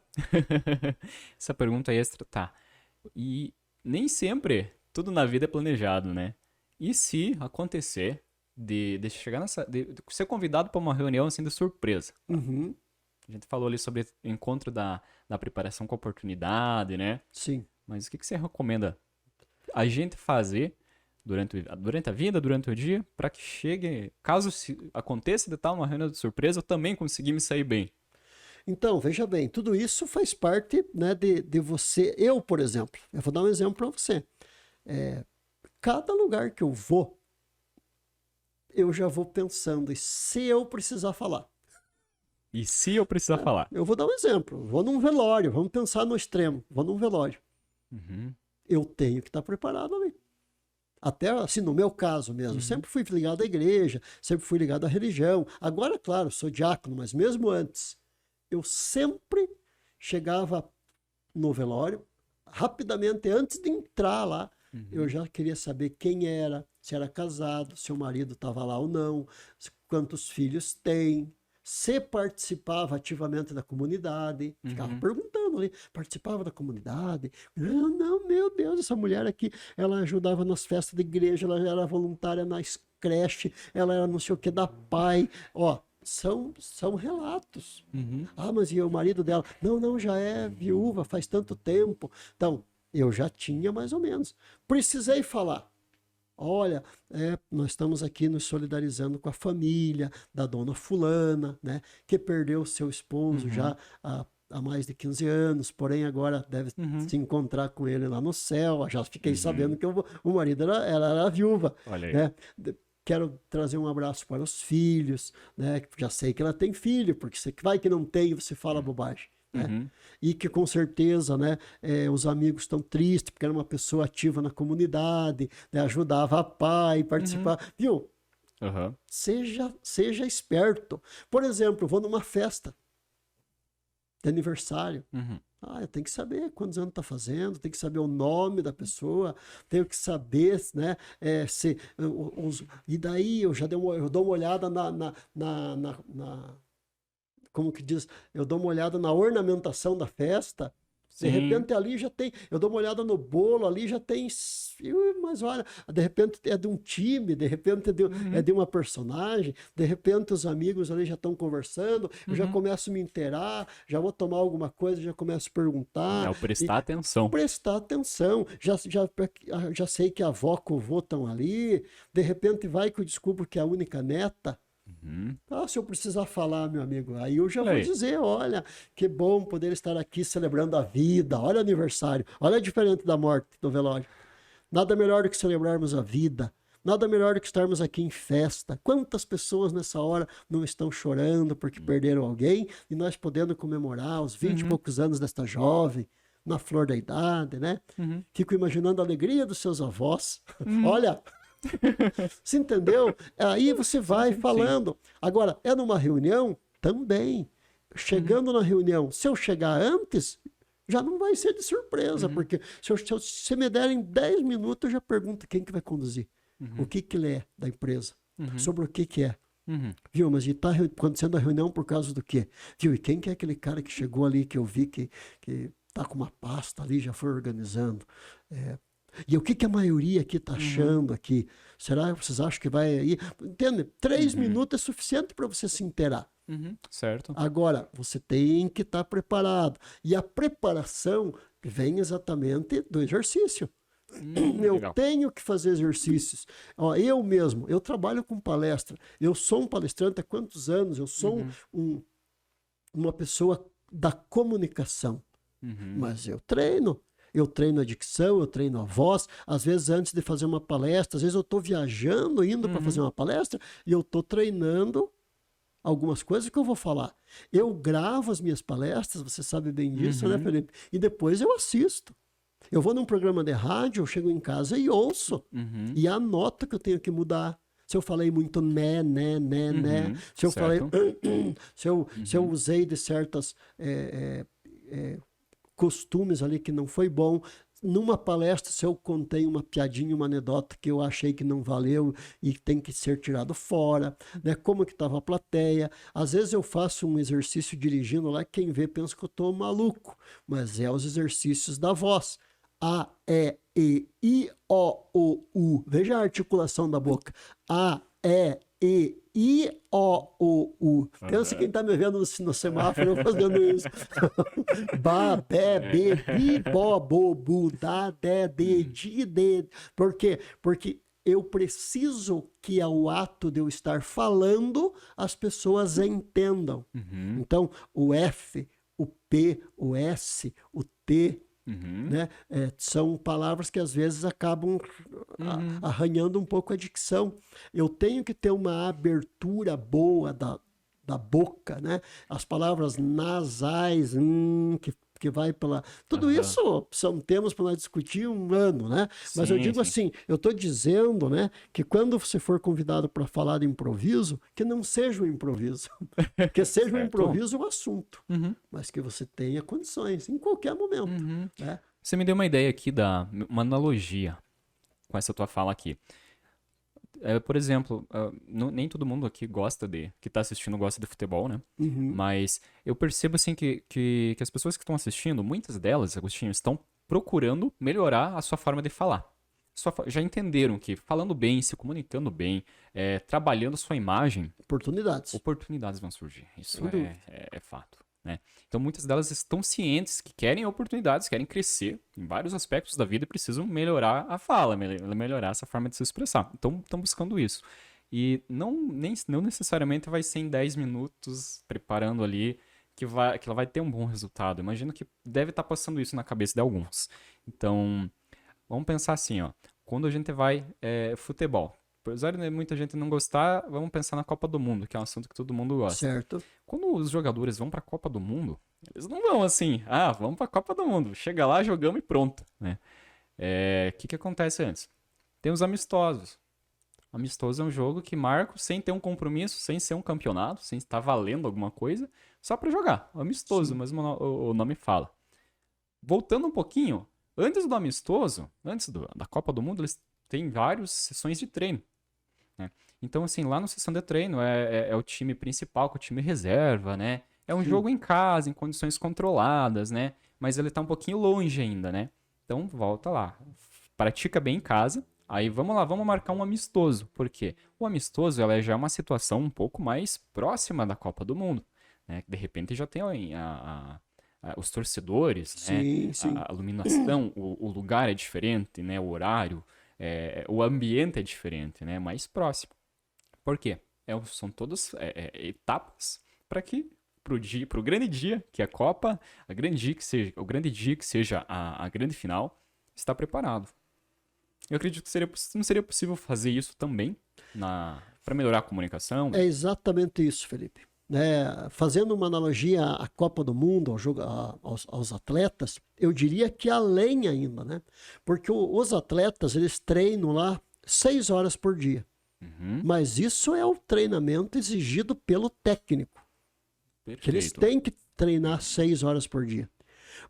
Essa pergunta extra, tá. E nem sempre tudo na vida é planejado, né? E se acontecer de chegar de ser convidado para uma reunião assim de surpresa? Uhum. A gente falou ali sobre o encontro da preparação com a oportunidade, né? Sim. Mas o que você recomenda a gente fazer durante a vida, durante o dia, para que chegue, caso aconteça de estar uma reunião de surpresa, eu também conseguir me sair bem? Então, veja bem, tudo isso faz parte, né, de você. Eu, por exemplo, eu vou dar um exemplo para você. Cada lugar que eu vou, eu já vou pensando, e se eu precisar falar? E se eu precisar falar? Eu vou dar um exemplo. Vou num velório, vamos pensar no extremo. Vou num velório. Eu tenho que estar preparado ali. Até assim, no meu caso mesmo, sempre fui ligado à igreja, sempre fui ligado à religião. Agora, claro, sou diácono, mas mesmo antes, eu sempre chegava no velório, rapidamente, antes de entrar lá, eu já queria saber quem era, se era casado, se o marido estava lá ou não, quantos filhos tem, se participava ativamente da comunidade, ficava perguntando ali, participava da comunidade? Não, meu Deus, essa mulher aqui, ela ajudava nas festas da igreja, ela era voluntária na creche, ela era não sei o que da PAI, ó, são relatos. Ah, mas e o marido dela? Não, já é viúva, faz tanto tempo. Então, eu já tinha mais ou menos. Precisei falar. Olha, nós estamos aqui nos solidarizando com a família da dona fulana, né, que perdeu seu esposo já há mais de 15 anos, porém agora deve se encontrar com ele lá no céu. Já fiquei sabendo que o marido era viúva. Olha aí. Né? Quero trazer um abraço para os filhos, né? Já sei que ela tem filho, porque você vai que não tem, você fala bobagem. Né? E que com certeza, né, os amigos estão tristes porque era uma pessoa ativa na comunidade, né, ajudava a pai, participava, viu? Seja esperto. Por exemplo, vou numa festa de aniversário. Eu tenho que saber quantos anos está fazendo, tenho que saber o nome da pessoa, tenho que saber, né, e daí eu dou uma olhada como que diz, eu dou uma olhada na ornamentação da festa. De repente ali já tem, eu dou uma olhada no bolo, ali já tem, mas olha, de repente é de um time, de repente é de uma personagem, de repente os amigos ali já estão conversando, eu já começo a me inteirar, já vou tomar alguma coisa, já começo a perguntar. Prestar atenção. Prestar atenção, já sei que a avó com o vô estão ali, de repente vai que eu descubro que é a única neta. Se eu precisar falar, meu amigo, aí eu já vou dizer, olha, que bom poder estar aqui celebrando a vida, olha o aniversário, olha diferente da morte do velório. Nada melhor do que celebrarmos a vida, nada melhor do que estarmos aqui em festa. Quantas pessoas nessa hora não estão chorando porque perderam alguém e nós podendo comemorar os 20 e poucos anos desta jovem, na flor da idade, né? Fico imaginando a alegria dos seus avós. Olha... Você entendeu? Aí você vai falando. Agora, é numa reunião? Também. Chegando na reunião, se eu chegar antes, já não vai ser de surpresa, porque se me derem 10 minutos, eu já pergunto quem que vai conduzir, o que que ele é da empresa, sobre o que que é. Viu, mas está acontecendo a reunião por causa do quê? Viu, e quem que é aquele cara que chegou ali, que eu vi que tá com uma pasta ali, já foi organizando? E o que que a maioria aqui está achando aqui? Será que vocês acham que vai aí? Entende? 3 minutos é suficiente para você se inteirar. Certo. Agora, você tem que estar preparado. E a preparação vem exatamente do exercício. Eu legal. tenho que fazer exercícios. Ó, eu mesmo, eu trabalho com palestra. Eu sou um palestrante há quantos anos? Eu sou uma pessoa da comunicação. Uhum. Mas eu treino a dicção, eu treino a voz. Às vezes, antes de fazer uma palestra, às vezes eu estou viajando, indo para fazer uma palestra, e eu estou treinando algumas coisas que eu vou falar. Eu gravo as minhas palestras, você sabe bem disso, né, Felipe? E depois eu assisto. Eu vou num programa de rádio, eu chego em casa e ouço. E anoto que eu tenho que mudar. Se eu falei muito né, se eu falei... se eu usei de certas costumes ali que não foi bom. Numa palestra, se eu contei uma piadinha, uma anedota que eu achei que não valeu e tem que ser tirado fora, né? Como que estava a plateia. Às vezes eu faço um exercício dirigindo lá, quem vê pensa que eu estou maluco, mas é os exercícios da voz. A, E, I, O, U. Veja a articulação da boca. A, E, I, O, U. Pensa quem está me vendo no semáforo fazendo isso. Ba, be, be, bi, bo, bo, bu, da, de, di, de. Por quê? Porque eu preciso que ao ato de eu estar falando, as pessoas entendam. Então, o F, o P, o S, o T, né? São palavras que às vezes acabam arranhando um pouco a dicção. Eu tenho que ter uma abertura boa da boca, né? As palavras nasais, que vai pela... Tudo isso são temas para nós discutir um ano, né? Mas eu digo assim, eu estou dizendo, né, que quando você for convidado para falar de improviso, que não seja um improviso, que seja um improviso um assunto, mas que você tenha condições em qualquer momento. Né? Você me deu uma ideia aqui, uma analogia com essa tua fala aqui. Por exemplo, nem todo mundo aqui que tá assistindo gosta de futebol, né? Mas eu percebo assim que as pessoas que estão assistindo, muitas delas, Agostinho, estão procurando melhorar a sua forma de falar. Já entenderam que falando bem, se comunicando bem, trabalhando a sua imagem, oportunidades vão surgir. Isso é fato. Né? Então muitas delas estão cientes que querem oportunidades, querem crescer em vários aspectos da vida e precisam melhorar a fala, melhorar essa forma de se expressar. Então estão buscando isso. E não necessariamente vai ser em 10 minutos preparando ali que ela vai ter um bom resultado. Imagino que deve estar passando isso na cabeça de alguns. Então vamos pensar assim, ó, quando a gente vai futebol. Apesar de muita gente não gostar, vamos pensar na Copa do Mundo, que é um assunto que todo mundo gosta. Certo. Quando os jogadores vão para a Copa do Mundo, eles não vão assim, vamos para a Copa do Mundo, chega lá, jogamos e pronto. Né? Que acontece antes? Tem os amistosos. Amistoso é um jogo que marco sem ter um compromisso, sem ser um campeonato, sem estar valendo alguma coisa, só para jogar. Amistoso, mesmo o nome fala. Voltando um pouquinho, antes do amistoso, da Copa do Mundo, eles têm várias sessões de treino. Né? Então, assim, lá no sessão de treino é o time principal com o time reserva, né? É um jogo em casa, em condições controladas, né? Mas ele tá um pouquinho longe ainda, né? Então, volta lá. Pratica bem em casa. Aí, vamos lá, vamos marcar um amistoso. Por quê? O amistoso, ela já é uma situação um pouco mais próxima da Copa do Mundo. Né? De repente, já tem os torcedores, sim, né? Sim. A iluminação, o lugar é diferente, né? O horário... o ambiente é diferente, né? Mais próximo. Por quê? São todas etapas para que pro grande dia, que é a Copa, o grande dia que seja a grande final, está preparado. Eu acredito que não seria possível fazer isso também para melhorar a comunicação. É exatamente isso, Felipe. Fazendo uma analogia à Copa do Mundo, aos atletas, eu diria que além ainda, né? Porque os atletas, eles treinam lá 6 horas por dia. Mas isso é o treinamento exigido pelo técnico. Que eles têm que treinar 6 horas por dia.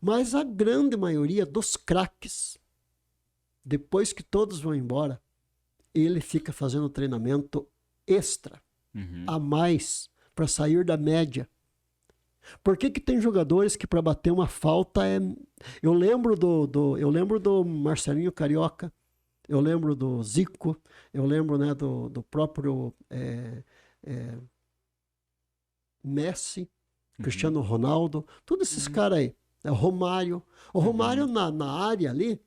Mas a grande maioria dos craques, depois que todos vão embora, ele fica fazendo treinamento extra, a mais, para sair da média. Por que tem jogadores que para bater uma falta eu lembro do Marcelinho Carioca, eu lembro do Zico, eu lembro, né, do próprio Messi, Cristiano Ronaldo, todos esses caras aí. O Romário na área ali,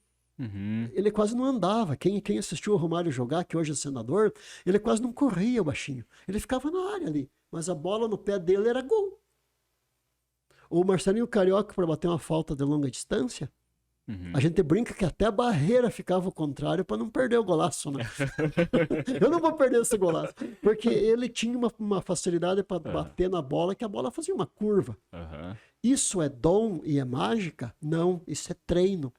ele quase não andava. Quem assistiu o Romário jogar, que hoje é senador, ele quase não corria, o baixinho. Ele ficava na área ali, mas a bola no pé dele era gol. O Marcelinho Carioca, para bater uma falta de longa distância, Uhum. a gente brinca que até a barreira ficava ao contrário para não perder o golaço, né? Eu não vou perder esse golaço. Porque ele tinha uma facilidade para bater na bola, que a bola fazia uma curva. Aham. Isso é dom e é mágica? Não, isso é treino.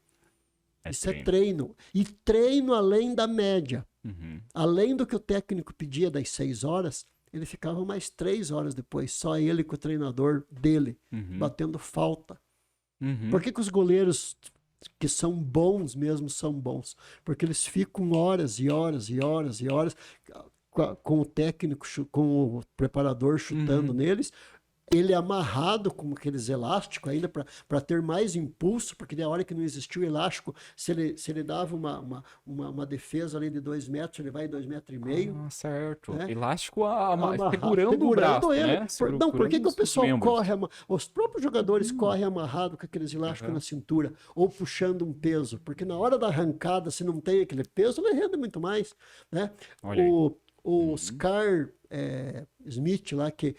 Isso é treino. E treino além da média. Uhum. Além do que o técnico pedia das 6 horas, ele ficava mais 3 horas depois, só ele com o treinador dele, Uhum. batendo falta. Uhum. Por que os goleiros que são bons mesmo são bons? Porque eles ficam horas e horas e horas e horas com o técnico, com o preparador chutando neles, ele amarrado com aqueles elásticos ainda para ter mais impulso, porque na hora que não existia o elástico, se ele dava uma defesa ali de 2 metros, ele vai 2,5 metros. Ah, certo. Né? Elástico Amarrado, segurando o braço, ele. né? Não, Segurando por que o os pessoal membros. corre os próprios jogadores correm amarrado com aqueles elásticos na cintura ou puxando um peso? Porque na hora da arrancada, se não tem aquele peso, ele rende muito mais, né? Olha aí. O Scar Smith lá, que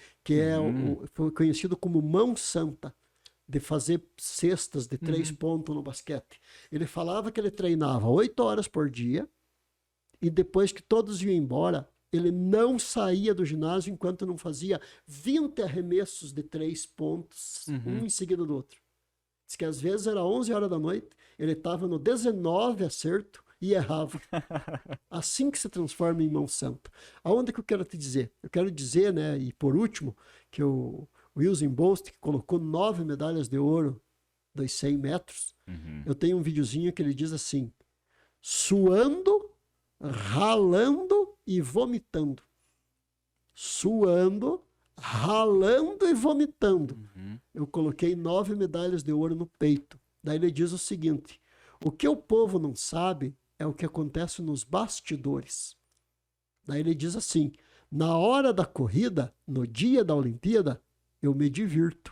foi conhecido como mão santa de fazer cestas de 3 pontos no basquete. Ele falava que ele treinava 8 horas por dia e depois que todos iam embora, ele não saía do ginásio enquanto não fazia 20 arremessos de 3 pontos, um em seguida do outro. Diz que às vezes era 11 horas da noite, ele estava no 19 acerto e errava. Assim que se transforma em mão santa. Aonde que eu quero te dizer? Eu quero dizer, né, e por último, que o Usain Bolt, que colocou 9 medalhas de ouro dos 100 metros, eu tenho um videozinho que ele diz assim, suando, ralando e vomitando. Suando, ralando e vomitando. Eu coloquei 9 medalhas de ouro no peito. Daí ele diz o seguinte, o que o povo não sabe é o que acontece nos bastidores. Daí ele diz assim, na hora da corrida, no dia da Olimpíada, eu me divirto.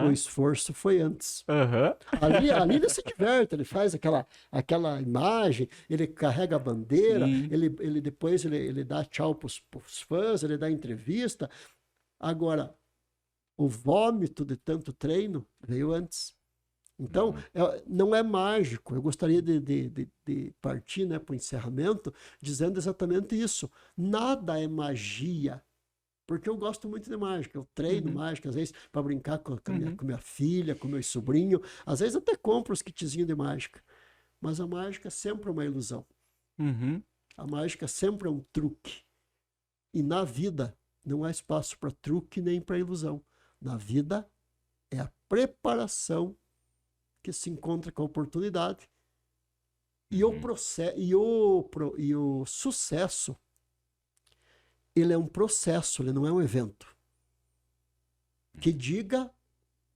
O esforço foi antes. Ali ele se diverte, ele faz aquela imagem, ele carrega a bandeira, ele depois ele dá tchau para os fãs, ele dá entrevista. Agora, o vômito de tanto treino veio antes. Então, não é mágico. Eu gostaria de partir, né, para o encerramento dizendo exatamente isso. Nada é magia. Porque eu gosto muito de mágica. Eu treino mágica, às vezes, para brincar com minha filha, com meu sobrinho. Às vezes até compro os kitzinhos de mágica. Mas a mágica é sempre uma ilusão. A mágica sempre é um truque. E na vida não há espaço para truque nem para ilusão. Na vida é a preparação que se encontra com a oportunidade. E o sucesso, ele é um processo, ele não é um evento. Que diga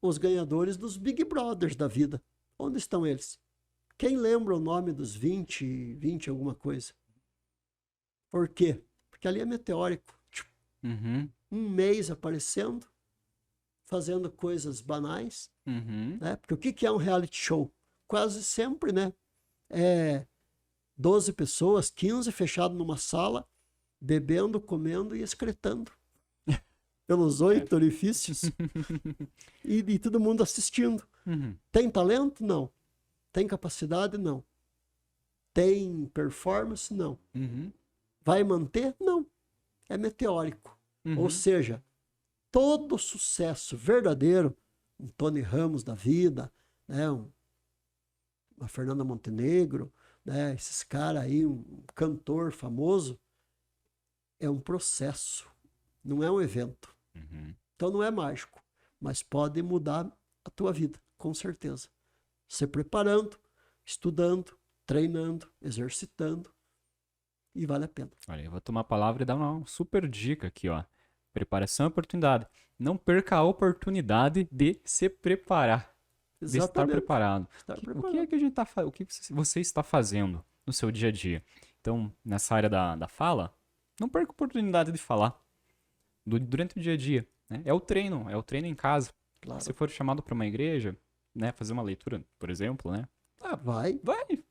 os ganhadores dos Big Brothers da vida. Onde estão eles? Quem lembra o nome dos 20 alguma coisa? Por quê? Porque ali é meteórico. Um mês aparecendo, fazendo coisas banais, né? Porque o que é um reality show? Quase sempre, né? 12 pessoas, 15 fechado numa sala, bebendo, comendo e excretando pelos 8 orifícios e todo mundo assistindo. Tem talento? Não. Tem capacidade? Não. Tem performance? Não. Vai manter? Não. É meteórico. Ou seja, todo sucesso verdadeiro, um Tony Ramos da vida, né, uma Fernanda Montenegro, né, esses caras aí, um cantor famoso, é um processo, não é um evento. Então não é mágico, mas pode mudar a tua vida, com certeza. Se preparando, estudando, treinando, exercitando, e vale a pena. Olha, eu vou tomar a palavra e dar uma super dica aqui, ó. Preparação e oportunidade. Não perca a oportunidade de se preparar. De estar preparado. O que é que a gente o que você está fazendo no seu dia a dia? Então, nessa área da fala, não perca a oportunidade de falar durante o dia a dia. Né? É o treino em casa. Claro. Se for chamado para uma igreja, né, fazer uma leitura, por exemplo, né? Vai,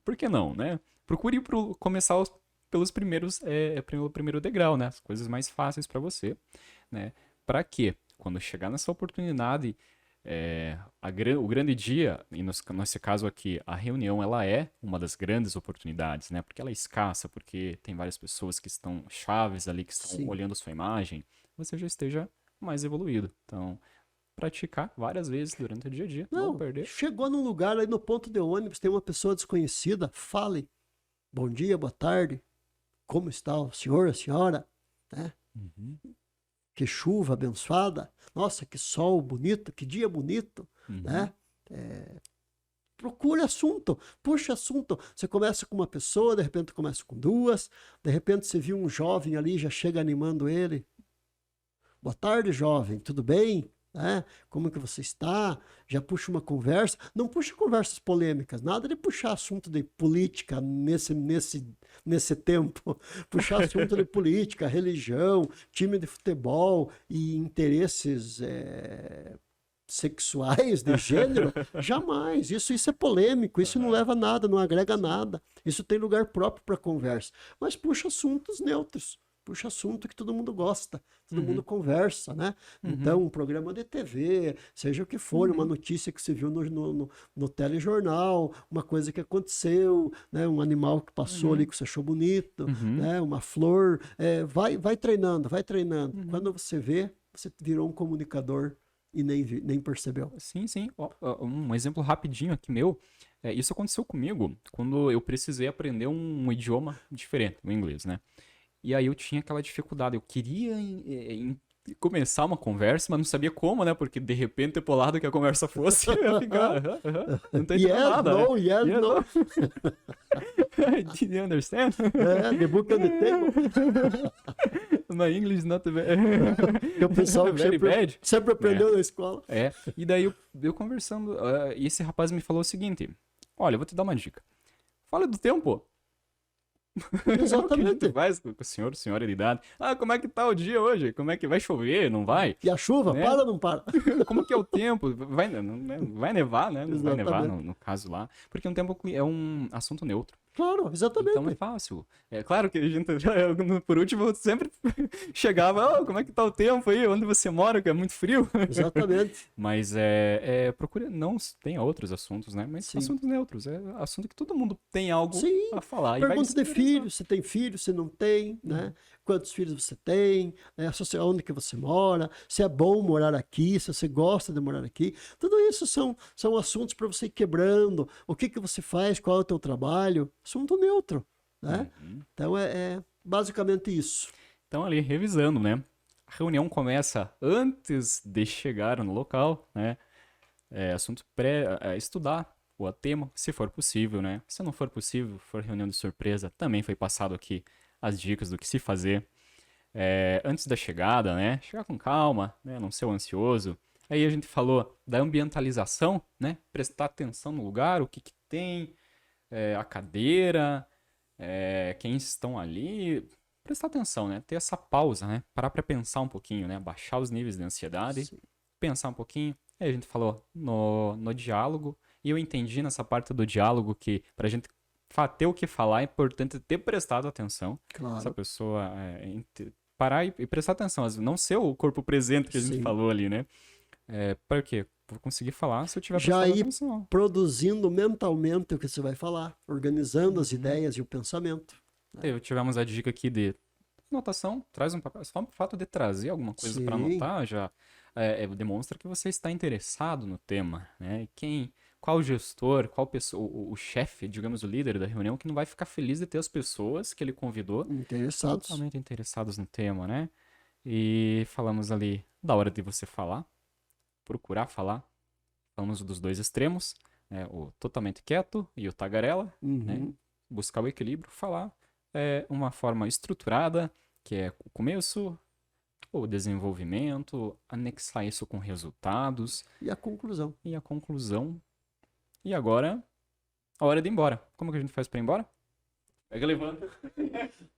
por que não, né? Procure começar pelo primeiro degrau, né? As coisas mais fáceis para você, né? Para quê? Quando chegar nessa oportunidade, O grande dia, e nesse caso aqui, a reunião ela é uma das grandes oportunidades, né? Porque ela é escassa, porque tem várias pessoas que estão chaves ali, que estão Sim. olhando a sua imagem, você já esteja mais evoluído. Então, praticar várias vezes durante o dia a dia, não Não, perder. chegou num lugar aí no ponto de ônibus, tem uma pessoa desconhecida, fale. Bom dia, boa tarde. Como está o senhor, a senhora? Né? Uhum, Que chuva abençoada. Nossa, que sol bonito, que dia bonito, uhum, né? Procure assunto, puxa assunto. Você começa com uma pessoa, de repente começa com duas, de repente você viu um jovem ali, já chega animando ele. Boa tarde, jovem, tudo bem? Né? Como que você está? Já puxa uma conversa. Não puxa conversas polêmicas, nada de puxar assunto de política nesse tempo. Puxar assunto de política, religião, time de futebol e interesses sexuais, de gênero, jamais. Isso é polêmico, isso não leva a nada, não agrega nada. Isso tem lugar próprio para conversa. Mas puxa assuntos neutros. Puxa assunto que todo mundo gosta, todo mundo uhum, conversa, né? uhum, Então, um programa de TV, seja o que for, uma uhum, notícia que você viu no telejornal, uma coisa que aconteceu, né? Um animal que passou ali uhum, que você achou bonito, uhum, né? Uma flor. Vai treinando, vai treinando. uhum. Quando você vê, você virou um comunicador e nem percebeu. Sim, sim. Ó, um exemplo rapidinho aqui meu. Isso aconteceu comigo quando eu precisei aprender um idioma diferente, o inglês, né? E aí eu tinha aquela dificuldade. Eu queria começar uma conversa, mas não sabia como, né? Porque de repente, pro lado que a conversa fosse, eu ia ficar, aham, aham, não tô entendendo Yes, nada, né? no, yes, Yes, no. no. Did you understand? The book on the table. My English is not Que o pessoal que very bad. sempre É, aprendeu na escola. e daí eu conversando, e esse rapaz me falou o seguinte: Olha, eu vou te dar uma dica. Fala do tempo. É o que a gente Exatamente. faz com o senhor, senhora de idade. Ah, como é que tá o dia hoje? Como é que vai chover? Não vai? E a chuva, Né? para ou não para? Como que é o tempo? Vai nevar, né? Não vai nevar Exatamente. no caso lá. Porque um tempo é um assunto neutro. Claro, Então é exatamente. fácil. É claro que a gente, por último, eu sempre chegava, como é que tá o tempo aí? Onde você mora, que é muito frio? Exatamente. Mas procura, não tem outros assuntos, né? Mas Sim. assuntos neutros. É assunto que todo mundo tem algo Sim. a falar e vai Pergunta se de interessar. filho, você tem filho, você não tem, né? Uhum. Quantos filhos você tem, onde que você mora, se é bom morar aqui, se você gosta de morar aqui. Tudo isso são assuntos para você ir quebrando. O que você faz, qual é o teu trabalho. Assunto neutro, né? Uhum. Então é basicamente isso. Então, ali, revisando, né? A reunião começa antes de chegar no local, né? Assunto estudar o tema, se for possível, né? Se não for possível, for reunião de surpresa, também foi passado aqui as dicas do que se fazer. Antes da chegada, né? Chegar com calma, né? Não ser ansioso. Aí a gente falou da ambientalização, né? Prestar atenção no lugar, o que que tem, a cadeira, quem estão ali. Prestar atenção, né? Ter essa pausa, né? Parar pra pensar um pouquinho, né? Baixar os níveis de ansiedade, Sim. pensar um pouquinho. Aí a gente falou no diálogo. E eu entendi nessa parte do diálogo que pra gente ter o que falar é importante ter prestado atenção. Essa Claro. pessoa parar e prestar atenção, não ser o corpo presente que a gente Sim. falou ali, né? Para o quê? Vou conseguir falar se eu tiver Já prestado ir atenção. produzindo mentalmente o que você vai falar, organizando as Uhum. ideias e o pensamento. Tivemos a dica aqui de anotação, traz um papel. Só o fato de trazer alguma coisa para Sim, anotar já demonstra que você está interessado no tema, né? Qual gestor, qual pessoa, o chefe, digamos, o líder da reunião, que não vai ficar feliz de ter as pessoas que ele convidou interessados. totalmente interessados no tema, né? E falamos ali da hora de você falar, procurar falar. Falamos dos dois extremos, né? O totalmente quieto e o tagarela, né? Uhum. Buscar o equilíbrio, falar uma forma estruturada, que é o começo, o desenvolvimento, anexar isso com resultados E a conclusão. e a conclusão. E agora, a hora de ir embora. Como que a gente faz para ir embora? Pega, levanta.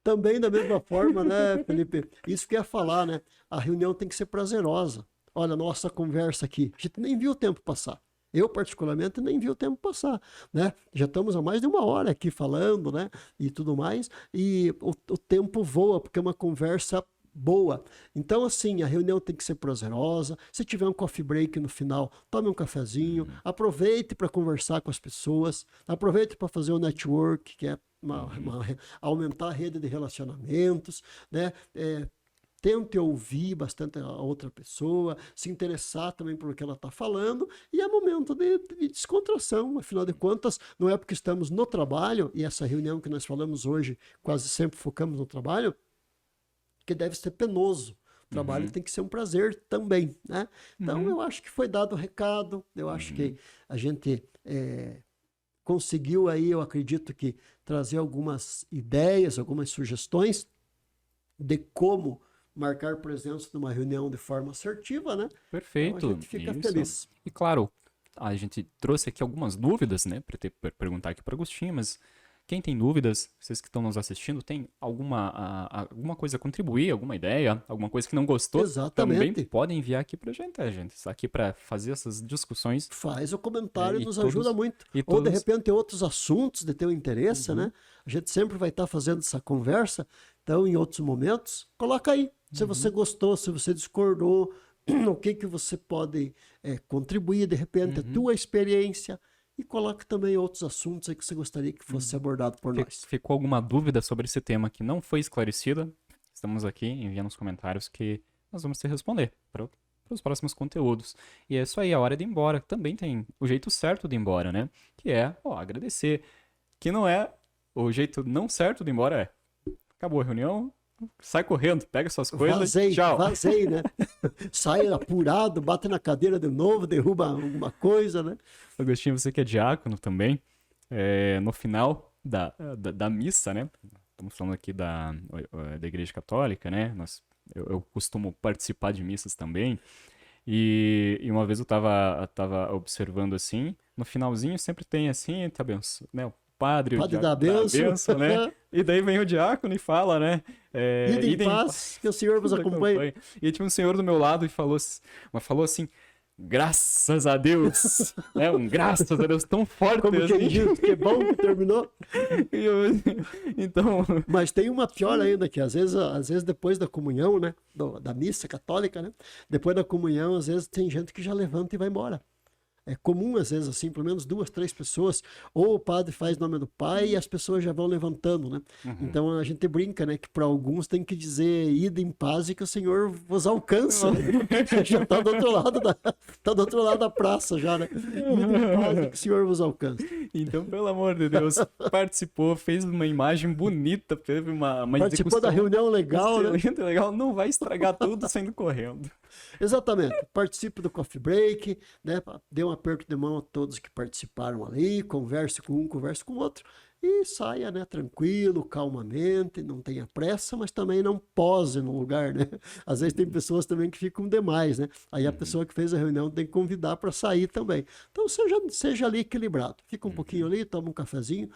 Também da mesma forma, né, Felipe? Isso que eu ia falar, né? A reunião tem que ser prazerosa. Olha, nossa conversa aqui, a gente nem viu o tempo passar. Eu, particularmente, nem vi o tempo passar, né? Já estamos há mais de uma hora aqui falando, né? E tudo mais. E o tempo voa, porque é uma conversa boa. Então, assim, a reunião tem que ser prazerosa. Se tiver um coffee break no final, tome um cafezinho, aproveite para conversar com as pessoas, aproveite para fazer o network, que é aumentar a rede de relacionamentos, né? Tente ouvir bastante a outra pessoa, se interessar também pelo que ela está falando, e é momento de descontração. Afinal de contas, não é porque estamos no trabalho, e essa reunião que nós falamos hoje, quase sempre focamos no trabalho, que deve ser penoso. O trabalho tem que ser um prazer também, né? Então, eu acho que foi dado o recado, eu acho que a gente conseguiu aí, eu acredito que, trazer algumas ideias, algumas sugestões de como marcar presença numa reunião de forma assertiva, né? Perfeito. Então a gente fica isso. feliz. E claro, a gente trouxe aqui algumas dúvidas, né, para perguntar aqui para Agostinho, mas quem tem dúvidas, vocês que estão nos assistindo, tem alguma coisa a contribuir, alguma ideia, alguma coisa que não gostou, Exatamente. também podem enviar aqui pra gente. A gente está aqui para fazer essas discussões. Faz o comentário, E nos todos- ajuda muito. e Ou, de todos- repente, outros assuntos de teu interesse, né? A gente sempre vai estar fazendo essa conversa. Então, em outros momentos, coloca aí. Se você gostou, se você discordou, o que você pode contribuir, de repente, a tua experiência. E coloque também outros assuntos aí que você gostaria que fosse abordado por nós. Ficou alguma dúvida sobre esse tema que não foi esclarecida? Estamos aqui enviando os comentários que nós vamos te responder para os próximos conteúdos. E é isso aí, a hora de ir embora. Também tem o jeito certo de ir embora, né? Que é, agradecer. Que não é o jeito não certo de ir embora, acabou a reunião, sai correndo, pega suas coisas, tchau. Vazei, né? Sai apurado, bate na cadeira de novo, derruba alguma coisa, né? Agostinho, você que é diácono também, no final da missa, né? Estamos falando aqui da Igreja Católica, né? Eu costumo participar de missas também. E uma vez eu tava observando assim, no finalzinho sempre tem assim, tá benção, né? O padre Pode o dar benção, né? E daí vem o diácono e fala, né? Ide em paz, que o Senhor vos acompanhe. E tinha um senhor do meu lado e falou assim, graças a Deus, né? Graças a Deus tão forte Como assim. quem diz, que bom que terminou. Então, Mas tem uma pior ainda, que às vezes depois da comunhão, né? Da missa católica, né? Depois da comunhão, às vezes tem gente que já levanta e vai embora. É comum, às vezes, assim, pelo menos 2, 3 pessoas, ou o padre faz nome do pai e as pessoas já vão levantando, né? Então a gente brinca, né? Que para alguns tem que dizer ida em paz e que o Senhor vos alcança. Né? Já tá do outro lado da praça já, né? Ida em paz e que o Senhor vos alcança. Então, pelo amor de Deus, participou, fez uma imagem bonita, teve uma Participou da reunião legal, né? legal, não vai estragar tudo saindo correndo. Exatamente. Participe do coffee break, né? Dê um aperto de mão a todos que participaram ali, converse com um, converse com o outro e saia, né? Tranquilo, calmamente, não tenha pressa, mas também não pose no lugar, né? Às vezes tem pessoas também que ficam demais, né? Aí a pessoa que fez a reunião tem que convidar para sair também. Então seja ali equilibrado. Fica um pouquinho ali, toma um cafezinho,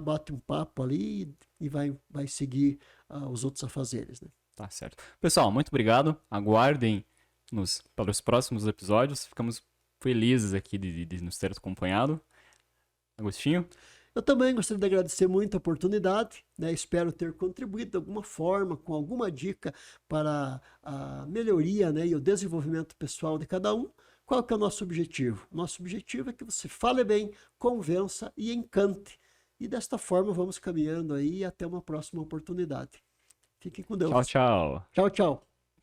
bate um papo ali e vai seguir os outros afazeres, né? Tá certo. Pessoal, muito obrigado. Aguardem para os próximos episódios. Ficamos felizes aqui de nos ter acompanhado. Agostinho? Eu também gostaria de agradecer muito a oportunidade, né? Espero ter contribuído de alguma forma, com alguma dica para a melhoria, né? E o desenvolvimento pessoal de cada um. Qual que é o nosso objetivo? Nosso objetivo é que você fale bem, convença e encante. E desta forma vamos caminhando aí até uma próxima oportunidade. Fiquem com Deus. Tchau, tchau. Tchau, tchau.